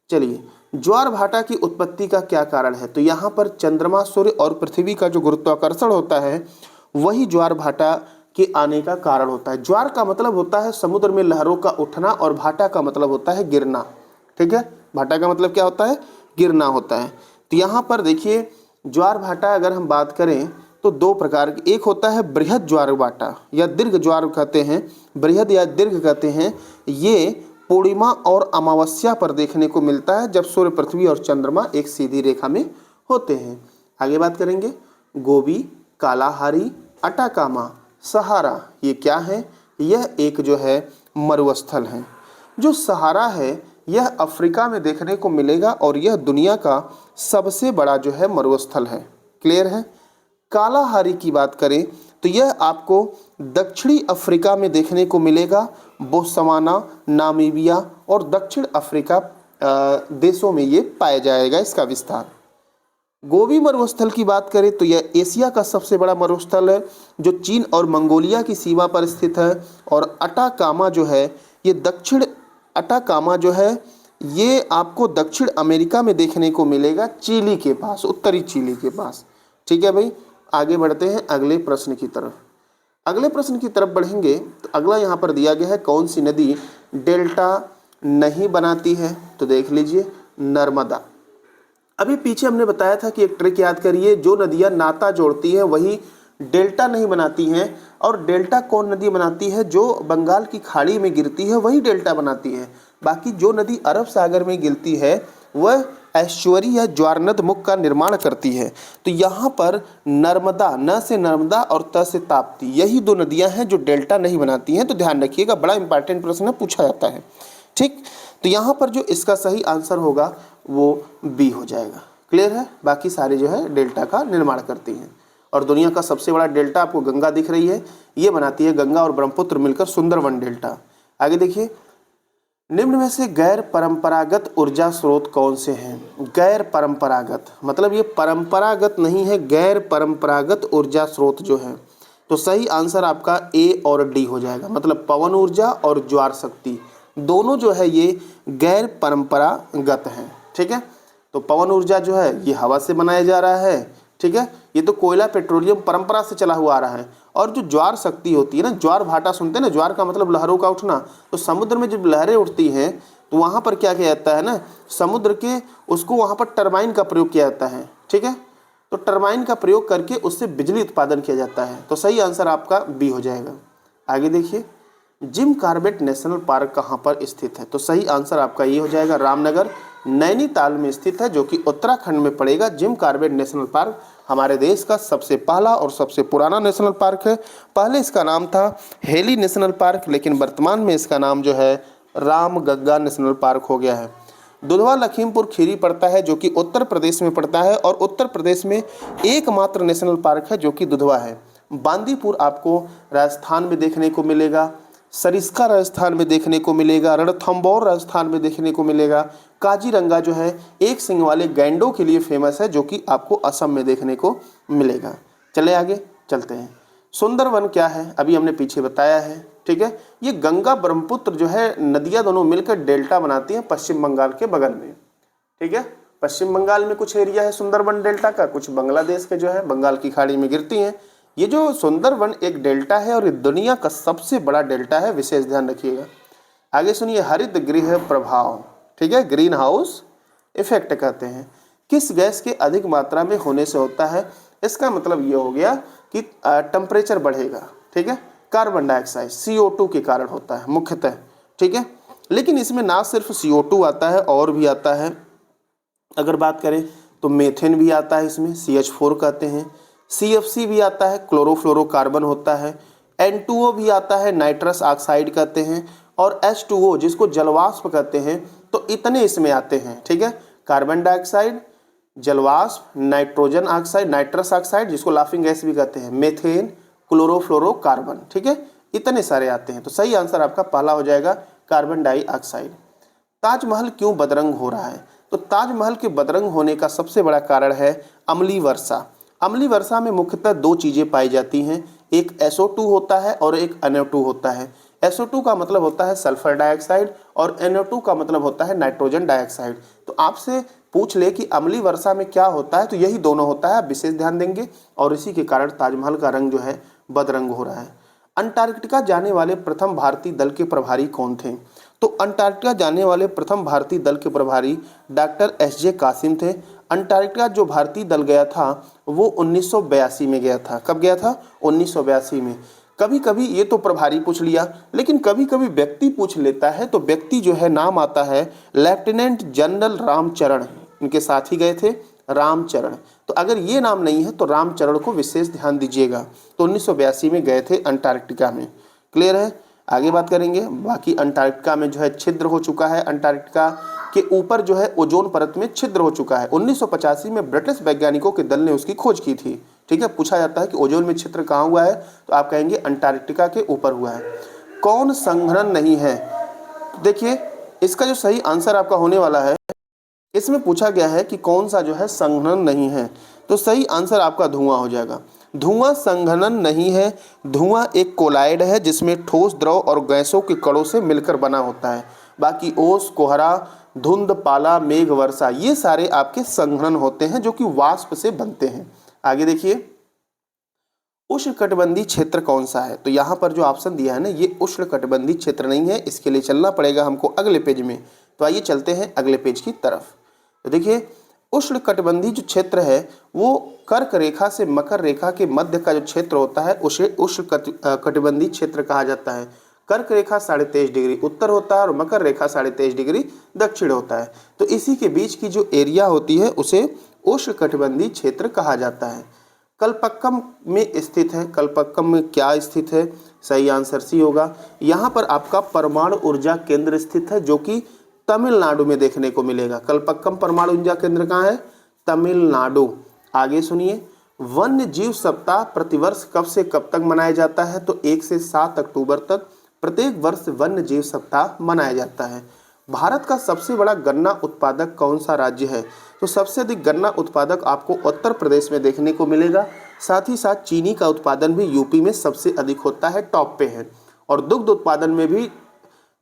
चलिए, ज्वार भाटा की उत्पत्ति का क्या कारण है? तो यहाँ पर चंद्रमा, सूर्य और पृथ्वी का जो गुरुत्वाकर्षण होता है वही ज्वार भाटा के आने का कारण होता है। ज्वार का मतलब होता है समुद्र में लहरों का उठना और भाटा का मतलब होता है गिरना। ठीक है, भाटा का मतलब क्या होता है? गिरना होता है। तो यहाँ पर देखिए, ज्वार भाटा अगर हम बात करें तो 2 प्रकार की, एक होता है बृहद ज्वार भाटा या दीर्घ ज्वार कहते हैं, बृहद या दीर्घ कहते हैं। ये पूर्णिमा और अमावस्या पर देखने को मिलता है जब सूर्य, पृथ्वी और चंद्रमा एक सीधी रेखा में होते हैं। आगे बात करेंगे, गोबी, कालाहारी, अटाकामा, सहारा, ये क्या है? यह एक जो है मरुस्थल है। जो सहारा है यह अफ्रीका में देखने को मिलेगा और यह दुनिया का सबसे बड़ा जो है मरुस्थल है। क्लियर है? कालाहारी की बात करें तो यह आपको दक्षिणी अफ्रीका में देखने को मिलेगा। बोत्सवाना, नामीबिया और दक्षिण अफ्रीका देशों में ये पाया जाएगा इसका विस्तार। गोबी मरुस्थल की बात करें तो यह एशिया का सबसे बड़ा मरुस्थल है जो चीन और मंगोलिया की सीमा पर स्थित है। और अटाकामा जो है ये अटाकामा जो है ये आपको दक्षिण अमेरिका में देखने को मिलेगा, चिली के पास, उत्तरी चिली के पास। ठीक है भाई, आगे बढ़ते हैं अगले प्रश्न की तरफ। अगले प्रश्न की तरफ बढ़ेंगे तो अगला यहाँ पर दिया गया है, कौन सी नदी डेल्टा नहीं बनाती है? तो देख लीजिए, नर्मदा। अभी पीछे हमने बताया था कि एक ट्रिक याद करिए, जो नदियाँ नाता जोड़ती है वही डेल्टा नहीं बनाती हैं। और डेल्टा कौन नदी बनाती है? जो बंगाल की खाड़ी में गिरती है वही डेल्टा बनाती है। बाकी जो नदी अरब सागर में गिरती है वह ऐश्वरी या ज्वारनद मुख का निर्माण करती है। तो यहाँ पर नर्मदा, न से नर्मदा और त से ताप्ती, यही 2 नदियाँ हैं जो डेल्टा नहीं बनाती हैं। तो ध्यान रखिएगा, बड़ा इंपॉर्टेंट प्रश्न पूछा जाता है। ठीक, तो यहाँ पर जो इसका सही आंसर होगा वो बी हो जाएगा। क्लियर है? बाकी सारे जो है डेल्टा का निर्माण करती हैं। और दुनिया का सबसे बड़ा डेल्टा आपको गंगा दिख रही है, ये बनाती है गंगा और ब्रह्मपुत्र मिलकर सुंदरवन डेल्टा। आगे देखिए, निम्न में से गैर परंपरागत ऊर्जा स्रोत कौन से हैं? गैर परंपरागत मतलब ये परंपरागत नहीं है, गैर परंपरागत ऊर्जा स्रोत जो है। तो सही आंसर आपका ए और डी हो जाएगा। मतलब पवन ऊर्जा और ज्वार शक्ति दोनों जो है ये गैर परंपरागत हैं। ठीक है, तो पवन ऊर्जा जो है ये हवा से बनाया जा रहा है। ठीक है, ये तो कोयला, पेट्रोलियम परंपरा से चला हुआ आ रहा है। और जो ज्वार शक्ति होती है ना, ज्वार भाटा सुनते हैं ना, ज्वार का मतलब लहरों का उठना। तो समुद्र में जब लहरें उठती हैं तो वहाँ पर क्या किया जाता है ना, समुद्र के उसको वहाँ पर टरबाइन का प्रयोग किया जाता है। ठीक है, तो टरबाइन का प्रयोग करके उससे बिजली उत्पादन किया जाता है। तो सही आंसर आपका बी हो जाएगा। आगे देखिए, जिम कॉर्बेट नेशनल पार्क कहाँ पर स्थित है? तो सही आंसर आपका ये हो जाएगा, रामनगर, नैनीताल में स्थित है, जो कि उत्तराखंड में पड़ेगा। जिम कॉर्बेट नेशनल पार्क हमारे देश का सबसे पहला और सबसे पुराना नेशनल पार्क है। पहले इसका नाम था हेली नेशनल पार्क, लेकिन वर्तमान में इसका नाम जो है रामगंगा नेशनल पार्क हो गया है। दुधवा लखीमपुर खीरी पड़ता है जो कि उत्तर प्रदेश में पड़ता है, और उत्तर प्रदेश में एकमात्र नेशनल पार्क है जो कि दुधवा है। बांदीपुर आपको राजस्थान में देखने को मिलेगा, सरिस्का राजस्थान में देखने को मिलेगा, रणथंभौर राजस्थान में देखने को मिलेगा। काजीरंगा जो है एक सिंग वाले गैंडों के लिए फेमस है, जो कि आपको असम में देखने को मिलेगा। चले आगे चलते हैं। सुंदरवन क्या है? अभी हमने पीछे बताया है। ठीक है, ये गंगा ब्रह्मपुत्र जो है नदियाँ दोनों मिलकर डेल्टा बनाती हैं पश्चिम बंगाल के बगल में। ठीक है, पश्चिम बंगाल में कुछ एरिया है सुंदरवन डेल्टा का, कुछ बांग्लादेश के जो है बंगाल की खाड़ी में गिरती हैं। ये जो सुंदरवन एक डेल्टा है और ये दुनिया का सबसे बड़ा डेल्टा है, विशेष ध्यान रखिएगा। आगे सुनिए, हरित गृह प्रभाव। ठीक है, ग्रीन हाउस इफेक्ट कहते हैं, किस गैस के अधिक मात्रा में होने से होता है? इसका मतलब ये हो गया कि टेम्परेचर बढ़ेगा। ठीक है, कार्बन डाइऑक्साइड CO2 के कारण होता है मुख्यतः। ठीक है, लेकिन इसमें ना सिर्फ CO2 आता है और भी आता है। अगर बात करें तो मेथेन भी आता है, इसमें CH4 कहते हैं, CFC भी आता है, क्लोरोफ्लोरोकार्बन होता है, N2O भी आता है, नाइट्रस ऑक्साइड कहते हैं, और H2O जिसको जलवाष्प कहते हैं। तो इतने इसमें आते हैं। ठीक है, कार्बन डाइऑक्साइड, जलवाष्प, नाइट्रोजन ऑक्साइड, नाइट्रस ऑक्साइड जिसको लाफिंग गैस भी कहते हैं, मेथेन, क्लोरोफ्लोरोकार्बन। ठीक है, इतने सारे आते हैं। तो सही आंसर आपका पहला हो जाएगा, कार्बन डाइऑक्साइड। ताजमहल क्यों बदरंग हो रहा है? तो ताजमहल के बदरंग होने का सबसे बड़ा कारण है अम्लीय वर्षा। अम्लीय वर्षा में मुख्यतः दो चीज़ें पाई जाती हैं, एक SO2 होता है और एक NO2 होता है। SO2 का मतलब होता है सल्फर डाइऑक्साइड और NO2 का मतलब होता है नाइट्रोजन डाइऑक्साइड। तो आपसे पूछ ले कि अम्लीय वर्षा में क्या होता है, तो यही दोनों होता है, आप विशेष ध्यान देंगे। और इसी के कारण ताजमहल का रंग जो है बदरंग हो रहा है। अंटार्कटिका जाने वाले प्रथम भारतीय दल के प्रभारी कौन थे? तो अंटार्कटिका जाने वाले प्रथम भारतीय दल के प्रभारी डॉक्टर SJ कासिम थे। अंटार्कटिका जो भारतीय दल गया था वो 1982 में गया था। कब गया था? 1982 में। कभी कभी ये तो प्रभारी पूछ लिया, लेकिन कभी कभी व्यक्ति पूछ लेता है, तो व्यक्ति जो है नाम आता है लेफ्टिनेंट जनरल रामचरण, इनके साथ ही गए थे रामचरण। तो अगर ये नाम नहीं है तो रामचरण को विशेष ध्यान दीजिएगा। तो 1982 में गए थे अंटार्कटिका में। क्लियर है? आगे बात करेंगे। बाकी अंटार्कटिका में जो है छिद्र हो चुका है, अंटार्कटिका के ऊपर जो है ओजोन परत में छिद्र हो चुका है। 1985 में ब्रिटिश वैज्ञानिकों के दल ने उसकी खोज की थी। ठीक है, पूछा जाता है कि ओजोन में छिद्र कहाँ हुआ है, तो आप कहेंगे अंटार्कटिका के ऊपर हुआ है। कौन संघनन नहीं है? देखिए, इसका जो सही आंसर आपका होने वाला है, इसमें पूछा गया है कि कौन सा जो है संघनन नहीं है, तो सही आंसर आपका धुआं हो जाएगा। धुआं संघनन नहीं है। धुआं एक कोलाइड है जिसमें ठोस, द्रव और गैसों के कणों से मिलकर बना होता है। बाकी ओस, कोहरा, धुंध, पाला, मेघ, वर्षा, ये सारे आपके संघनन होते हैं जो कि वाष्प से बनते हैं। आगे देखिए, उष्णकटिबंधीय क्षेत्र कौन सा है? तो यहाँ पर जो ऑप्शन दिया है ना, ये उष्णकटिबंधीय क्षेत्र नहीं है। इसके लिए चलना पड़ेगा हमको अगले पेज में। तो आइए चलते हैं अगले पेज की तरफ। तो देखिए, उष्णकटिबंधीय जो क्षेत्र है वो कर्क रेखा से मकर रेखा के मध्य का जो क्षेत्र होता है उसे उष्णकटिबंधीय क्षेत्र कहा जाता है। कर्क रेखा 23.5 डिग्री उत्तर होता है और मकर रेखा 23.5 डिग्री दक्षिण होता है। तो इसी के बीच की जो एरिया होती है उसे उष्णकटिबंधीय क्षेत्र कहा जाता है। कल्पक्कम में स्थित है। कल्पक्कम में क्या स्थित है? सही आंसर सी होगा। यहाँ पर आपका परमाणु ऊर्जा केंद्र स्थित है जो कि तमिलनाडु में देखने को मिलेगा। कल्पक्कम परमाणु ऊर्जा केंद्र कहाँ है? तमिलनाडु। आगे सुनिए, वन्य जीव सप्ताह प्रतिवर्ष कब से कब तक मनाया जाता है? तो 1 से 7 अक्टूबर तक प्रत्येक वर्ष वन्य जीव सप्ताह मनाया जाता है। भारत का सबसे बड़ा गन्ना उत्पादक कौन सा राज्य है? तो सबसे अधिक गन्ना उत्पादक आपको उत्तर प्रदेश में देखने को मिलेगा। साथ ही साथ चीनी का उत्पादन भी यूपी में सबसे अधिक होता है, टॉप पे है। और दुग्ध उत्पादन में भी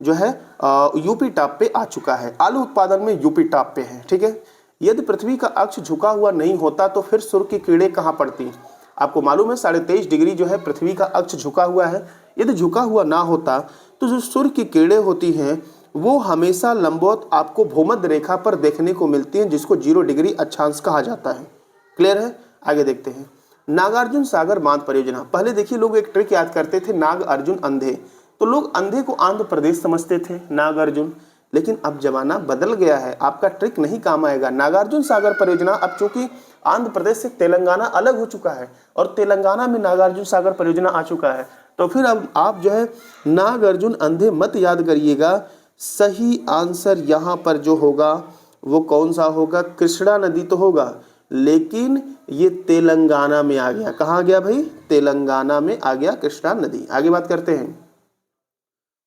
जो है यूपी टॉप पे आ चुका है। आलू उत्पादन में यूपी टॉप पे है। ठीक है, यदि पृथ्वी का अक्ष झुका हुआ नहीं होता तो फिर सूर्य की किरणें कहाँ पड़ती? आपको मालूम है 23.5 डिग्री जो है पृथ्वी का अक्ष झुका हुआ है। यदि झुका हुआ ना होता तो जो सूर्य की किरणें होती हैं वो हमेशा लंबवत आपको भूमध्य रेखा पर देखने को मिलती हैं, जिसको 0 डिग्री अक्षांश कहा जाता है। क्लियर है? आगे देखते हैं। नागार्जुन सागर बांध परियोजना। पहले देखिए, लोग एक ट्रिक याद करते थे, नाग अर्जुन अंधे, तो लोग अंधे को आंध्र प्रदेश समझते थे, नागार्जुन। लेकिन अब जमाना बदल गया है, आपका ट्रिक नहीं काम आएगा। नागार्जुन सागर परियोजना अब चूंकि आंध्र प्रदेश से तेलंगाना अलग हो चुका है और तेलंगाना में नागार्जुन सागर परियोजना आ चुका है, तो फिर अब आप जो है नागार्जुन अंधे मत याद करिएगा। सही आंसर यहाँ पर जो होगा वो कौन सा होगा? कृष्णा नदी तो होगा, लेकिन ये तेलंगाना में आ गया। कहाँ गया भाई? तेलंगाना में आ गया कृष्णा नदी। आगे बात करते हैं।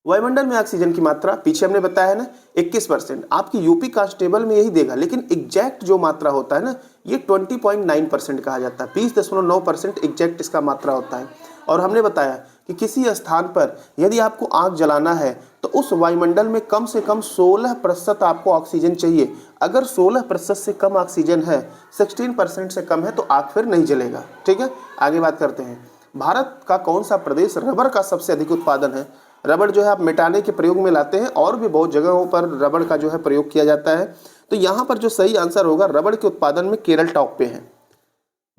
वायुमंडल में ऑक्सीजन की मात्रा पीछे हमने बताया है ना 21%। आपकी यूपी कांस्टेबल में यही देगा, लेकिन एग्जैक्ट जो मात्रा होता है ना ये 20.9% कहा जाता है। 20.9% एग्जैक्ट इसका मात्रा होता है। और हमने बताया कि किसी स्थान पर यदि आपको आग जलाना है तो उस वायुमंडल में कम से कम 16% आपको ऑक्सीजन चाहिए। अगर 16% से कम ऑक्सीजन है, 16% से कम है, तो आग फिर नहीं जलेगा। ठीक है, आगे बात करते हैं। भारत का कौन सा प्रदेश रबर का सबसे अधिक उत्पादन है? रबड़ जो है आप मिटाने के प्रयोग में लाते हैं और भी बहुत जगहों पर रबड़ का जो है प्रयोग किया जाता है। तो यहाँ पर जो सही आंसर होगा, रबड़ के उत्पादन में केरल टॉप पे है।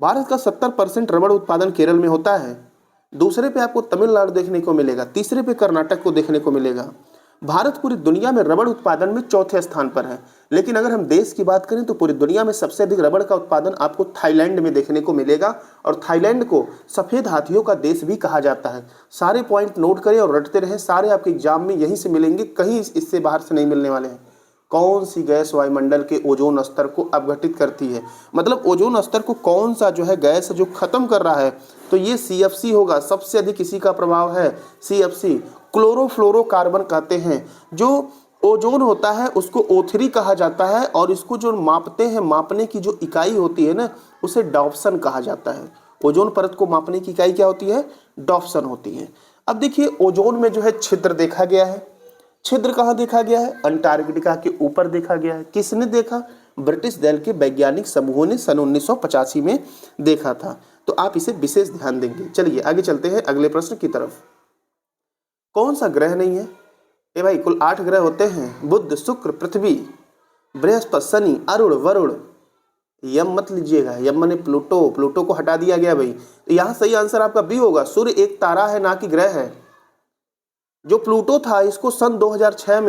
भारत का 70% रबड़ उत्पादन केरल में होता है। दूसरे पे आपको तमिलनाडु देखने को मिलेगा, तीसरे पे कर्नाटक को देखने को मिलेगा। भारत पूरी दुनिया में रबड़ उत्पादन में चौथे स्थान पर है। लेकिन अगर हम देश की बात करें तो पूरी दुनिया में सबसे अधिक रबड़ का उत्पादन आपको थाईलैंड में देखने को मिलेगा। और थाईलैंड को सफ़ेद हाथियों का देश भी कहा जाता है। सारे पॉइंट नोट करें और रटते रहें, सारे आपके एग्जाम में यहीं से मिलेंगे, कहीं इससे बाहर से नहीं मिलने वाले हैं। कौन सी गैस वायुमंडल के ओजोन स्तर को अपघटित करती है? मतलब ओजोन स्तर को कौन सा जो है गैस जो खत्म कर रहा है? तो ये CFC होगा। सबसे अधिक इसी का प्रभाव है CFC, क्लोरोफ्लोरोकार्बन कहते हैं, जो ओजोन होता है उसको O3 कहा जाता है, और इसको जो मापते हैं, मापने की जो इकाई होती है ना, उसे डॉप्सन कहा जाता है। ओजोन परत को मापने की इकाई क्या होती है? डॉप्सन होती है। अब देखिए ओजोन में जो है छिद्र देखा गया है। छिद्र कहाँ देखा गया है? अंटार्कटिका के ऊपर देखा गया है। किसने देखा? ब्रिटिश दल के वैज्ञानिक समूहों ने सन 1985 में देखा था। तो आप इसे विशेष ध्यान देंगे। चलिए आगे चलते हैं अगले प्रश्न की तरफ। कौन सा ग्रह नहीं है? ए भाई कुल 8 ग्रह होते हैं, बुध, शुक्र, पृथ्वी, बृहस्पति, शनि, अरुण, वरुण। यम मत लीजिएगा, यम माने प्लूटो, प्लूटो को हटा दिया गया भाई। तो यहाँ सही आंसर आपका बी होगा। सूर्य एक तारा है, ना कि ग्रह है। जो प्लूटो था इसको सन 2006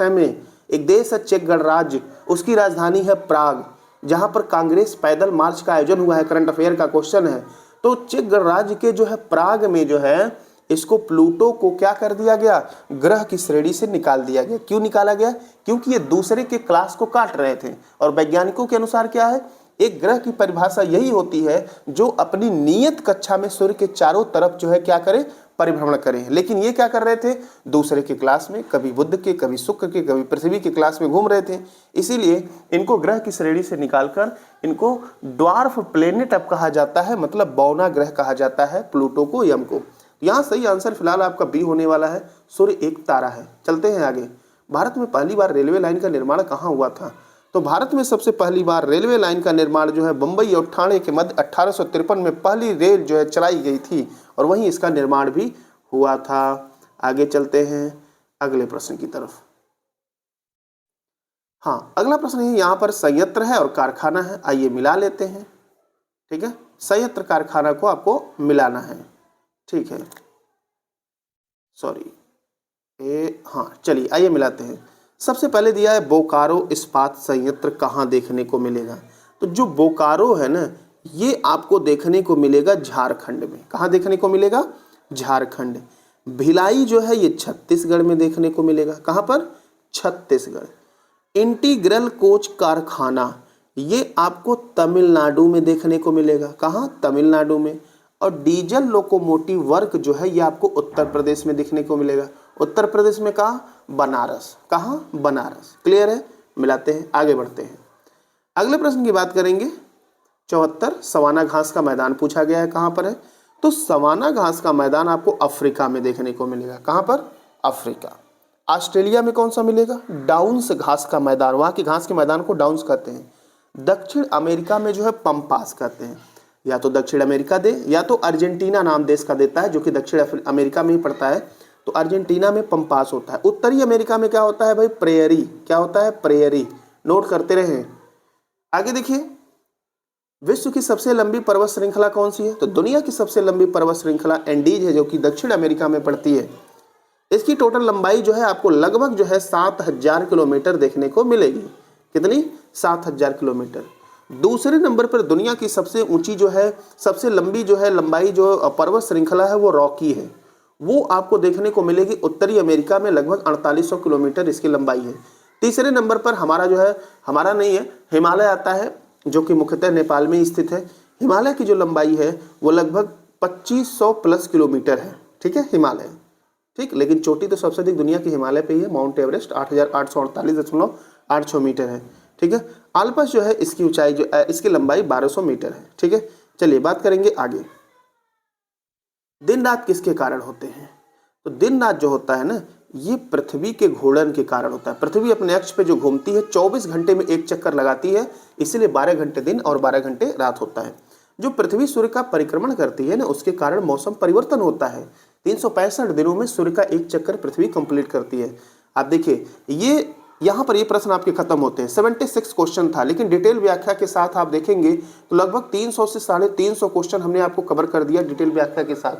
में एक देश है चेक गणराज्य, उसकी राजधानी है प्राग, जहां पर कांग्रेस पैदल मार्च का आयोजन हुआ है। करंट अफेयर का क्वेश्चन है। तो चेक गणराज्य के जो है प्राग में जो है इसको प्लूटो को क्या कर दिया गया? ग्रह की श्रेणी से निकाल दिया गया। क्यों निकाला गया? क्योंकि ये दूसरे के क्लास को काट रहे थे। और वैज्ञानिकों के अनुसार क्या है? एक ग्रह की परिभाषा यही होती है जो अपनी नियत कक्षा में सूर्य के चारों तरफ जो है क्या करे? परिभ्रमण करें। लेकिन ये क्या कर रहे थे? दूसरे के क्लास में, कभी बुध के, कभी शुक्र के, कभी पृथ्वी के क्लास में घूम रहे थे। इसीलिए इनको ग्रह की श्रेणी से निकालकर इनको ड्वार्फ प्लेनेट अब कहा जाता है, मतलब बौना ग्रह कहा जाता है प्लूटो को, यम को। यहाँ सही आंसर फिलहाल आपका बी होने वाला है। सूर्य एक तारा है। चलते हैं आगे। भारत में पहली बार रेलवे लाइन का निर्माण कहाँ हुआ था? तो भारत में सबसे पहली बार रेलवे लाइन का निर्माण जो है बम्बई और ठाणे के मध्य 1853 में पहली रेल जो है चलाई गई थी, और वहीं इसका निर्माण भी हुआ था। आगे चलते हैं अगले प्रश्न की तरफ। हाँ, अगला प्रश्न है, यहाँ पर संयंत्र है और कारखाना है। आइए मिला लेते हैं। ठीक है, संयंत्र कारखाना को आपको मिलाना है। ठीक है, सॉरी हाँ चलिए आइए मिलाते हैं। सबसे पहले दिया है बोकारो इस्पात संयंत्र कहाँ देखने को मिलेगा? तो जो बोकारो है ना, ये आपको देखने को मिलेगा झारखंड में। कहाँ देखने को मिलेगा? झारखंड। भिलाई जो है ये छत्तीसगढ़ में देखने को मिलेगा। कहाँ पर? छत्तीसगढ़। इंटीग्रल कोच कारखाना ये आपको तमिलनाडु में देखने को मिलेगा। कहाँ? तमिलनाडु में। और डीजल लोकोमोटिव वर्क जो है ये आपको उत्तर प्रदेश में देखने को मिलेगा। उत्तर प्रदेश में कहाँ? बनारस। कहाँ? बनारस। क्लियर है? मिलाते हैं, आगे बढ़ते हैं। अगले प्रश्न की बात करेंगे। 74 सवाना घास का मैदान पूछा गया है, कहाँ पर है? तो सवाना घास का मैदान आपको अफ्रीका में देखने को मिलेगा। कहाँ पर? अफ्रीका। ऑस्ट्रेलिया में कौन सा मिलेगा? डाउन्स घास का मैदान, वहाँ की घास के मैदान को डाउन्स कहते हैं। दक्षिण अमेरिका में जो है पम्पास कहते हैं। या तो दक्षिण अमेरिका दे या तो अर्जेंटीना नाम देश का देता है, जो कि दक्षिण अमेरिका में ही पड़ता है। तो अर्जेंटीना में पम्पास होता है। उत्तरी अमेरिका में क्या होता है भाई? प्रेयरी। क्या होता है? प्रेयरी। नोट करते रहें। आगे देखिए, विश्व की सबसे लंबी पर्वत श्रृंखला कौन सी है? तो दुनिया की सबसे लंबी पर्वत श्रृंखला एंडीज है, जो कि दक्षिण अमेरिका में पड़ती है। इसकी टोटल लंबाई जो है आपको लगभग जो है 7000 किलोमीटर देखने को मिलेगी। कितनी? 7000 किलोमीटर। दूसरे नंबर पर दुनिया की सबसे ऊंची जो है, सबसे लंबी जो है लंबाई जो पर्वत श्रृंखला है वो रॉकी है। वो आपको देखने को मिलेगी उत्तरी अमेरिका में, लगभग 4800 किलोमीटर इसकी लंबाई है। तीसरे नंबर पर हमारा जो है, हमारा नहीं है, हिमालय आता है, जो कि मुख्यतः नेपाल में स्थित है। हिमालय की जो लंबाई है वो लगभग 2500 प्लस किलोमीटर है। ठीक है, हिमालय। ठीक, लेकिन चोटी तो सबसे अधिक दुनिया की हिमालय पे ही है। माउंट एवरेस्ट 8848.86 मीटर है। ठीक है, आल्पस जो है इसकी ऊंचाई जो इसकी लंबाई 1200 मीटर है। ठीक है, चलिए बात करेंगे आगे। दिन रात किसके कारण होते हैं? तो दिन रात जो होता है ना, ये पृथ्वी के घूर्णन के कारण होता है। पृथ्वी अपने अक्ष पे जो घूमती है 24 घंटे में एक चक्कर लगाती है, इसलिए 12 घंटे दिन और 12 घंटे रात होता है। जो पृथ्वी सूर्य का परिक्रमण करती है ना, उसके कारण मौसम परिवर्तन होता है। 365 दिनों में सूर्य का एक चक्कर पृथ्वी कंप्लीट करती है। आप देखिए, ये यहाँ पर ये प्रश्न आपके खत्म होते हैं। 76 क्वेश्चन था, लेकिन डिटेल व्याख्या के साथ आप देखेंगे तो लगभग 300 से 350 क्वेश्चन हमने आपको कवर कर दिया डिटेल व्याख्या के साथ।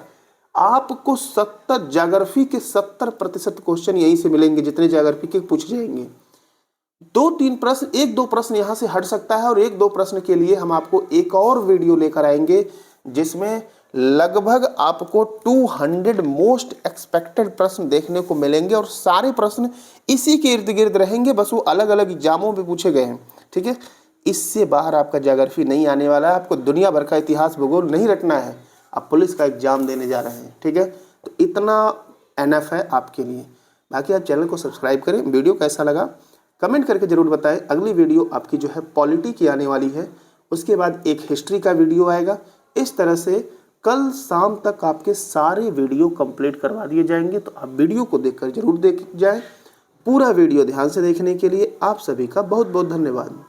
आपको 70 ज्योग्राफी के 70% क्वेश्चन यहीं से मिलेंगे, जितने ज्योग्राफी के पूछ जाएंगे। 2-3 प्रश्न, 1-2 प्रश्न यहाँ से हट सकता है, और 1-2 प्रश्न के लिए हम आपको एक और वीडियो लेकर आएंगे, जिसमें लगभग आपको 200 मोस्ट एक्सपेक्टेड प्रश्न देखने को मिलेंगे, और सारे प्रश्न इसी के इर्द गिर्द रहेंगे, बस वो अलग अलग एग्जामों में पूछे गए हैं। ठीक है, इससे बाहर आपका ज्योग्राफी नहीं आने वाला है। आपको दुनिया भर का इतिहास भूगोल नहीं रटना है, आप पुलिस का एग्जाम देने जा रहे हैं। ठीक है, तो इतना एनफ है आपके लिए। बाकी आप चैनल को सब्सक्राइब करें। वीडियो कैसा लगा कमेंट करके ज़रूर बताएं। अगली वीडियो आपकी जो है पॉलिटी की आने वाली है, उसके बाद एक हिस्ट्री का वीडियो आएगा। इस तरह से कल शाम तक आपके सारे वीडियो कंप्लीट करवा दिए जाएंगे, तो आप वीडियो को देखकर जरूर देख जाएं। पूरा वीडियो ध्यान से देखने के लिए आप सभी का बहुत बहुत धन्यवाद।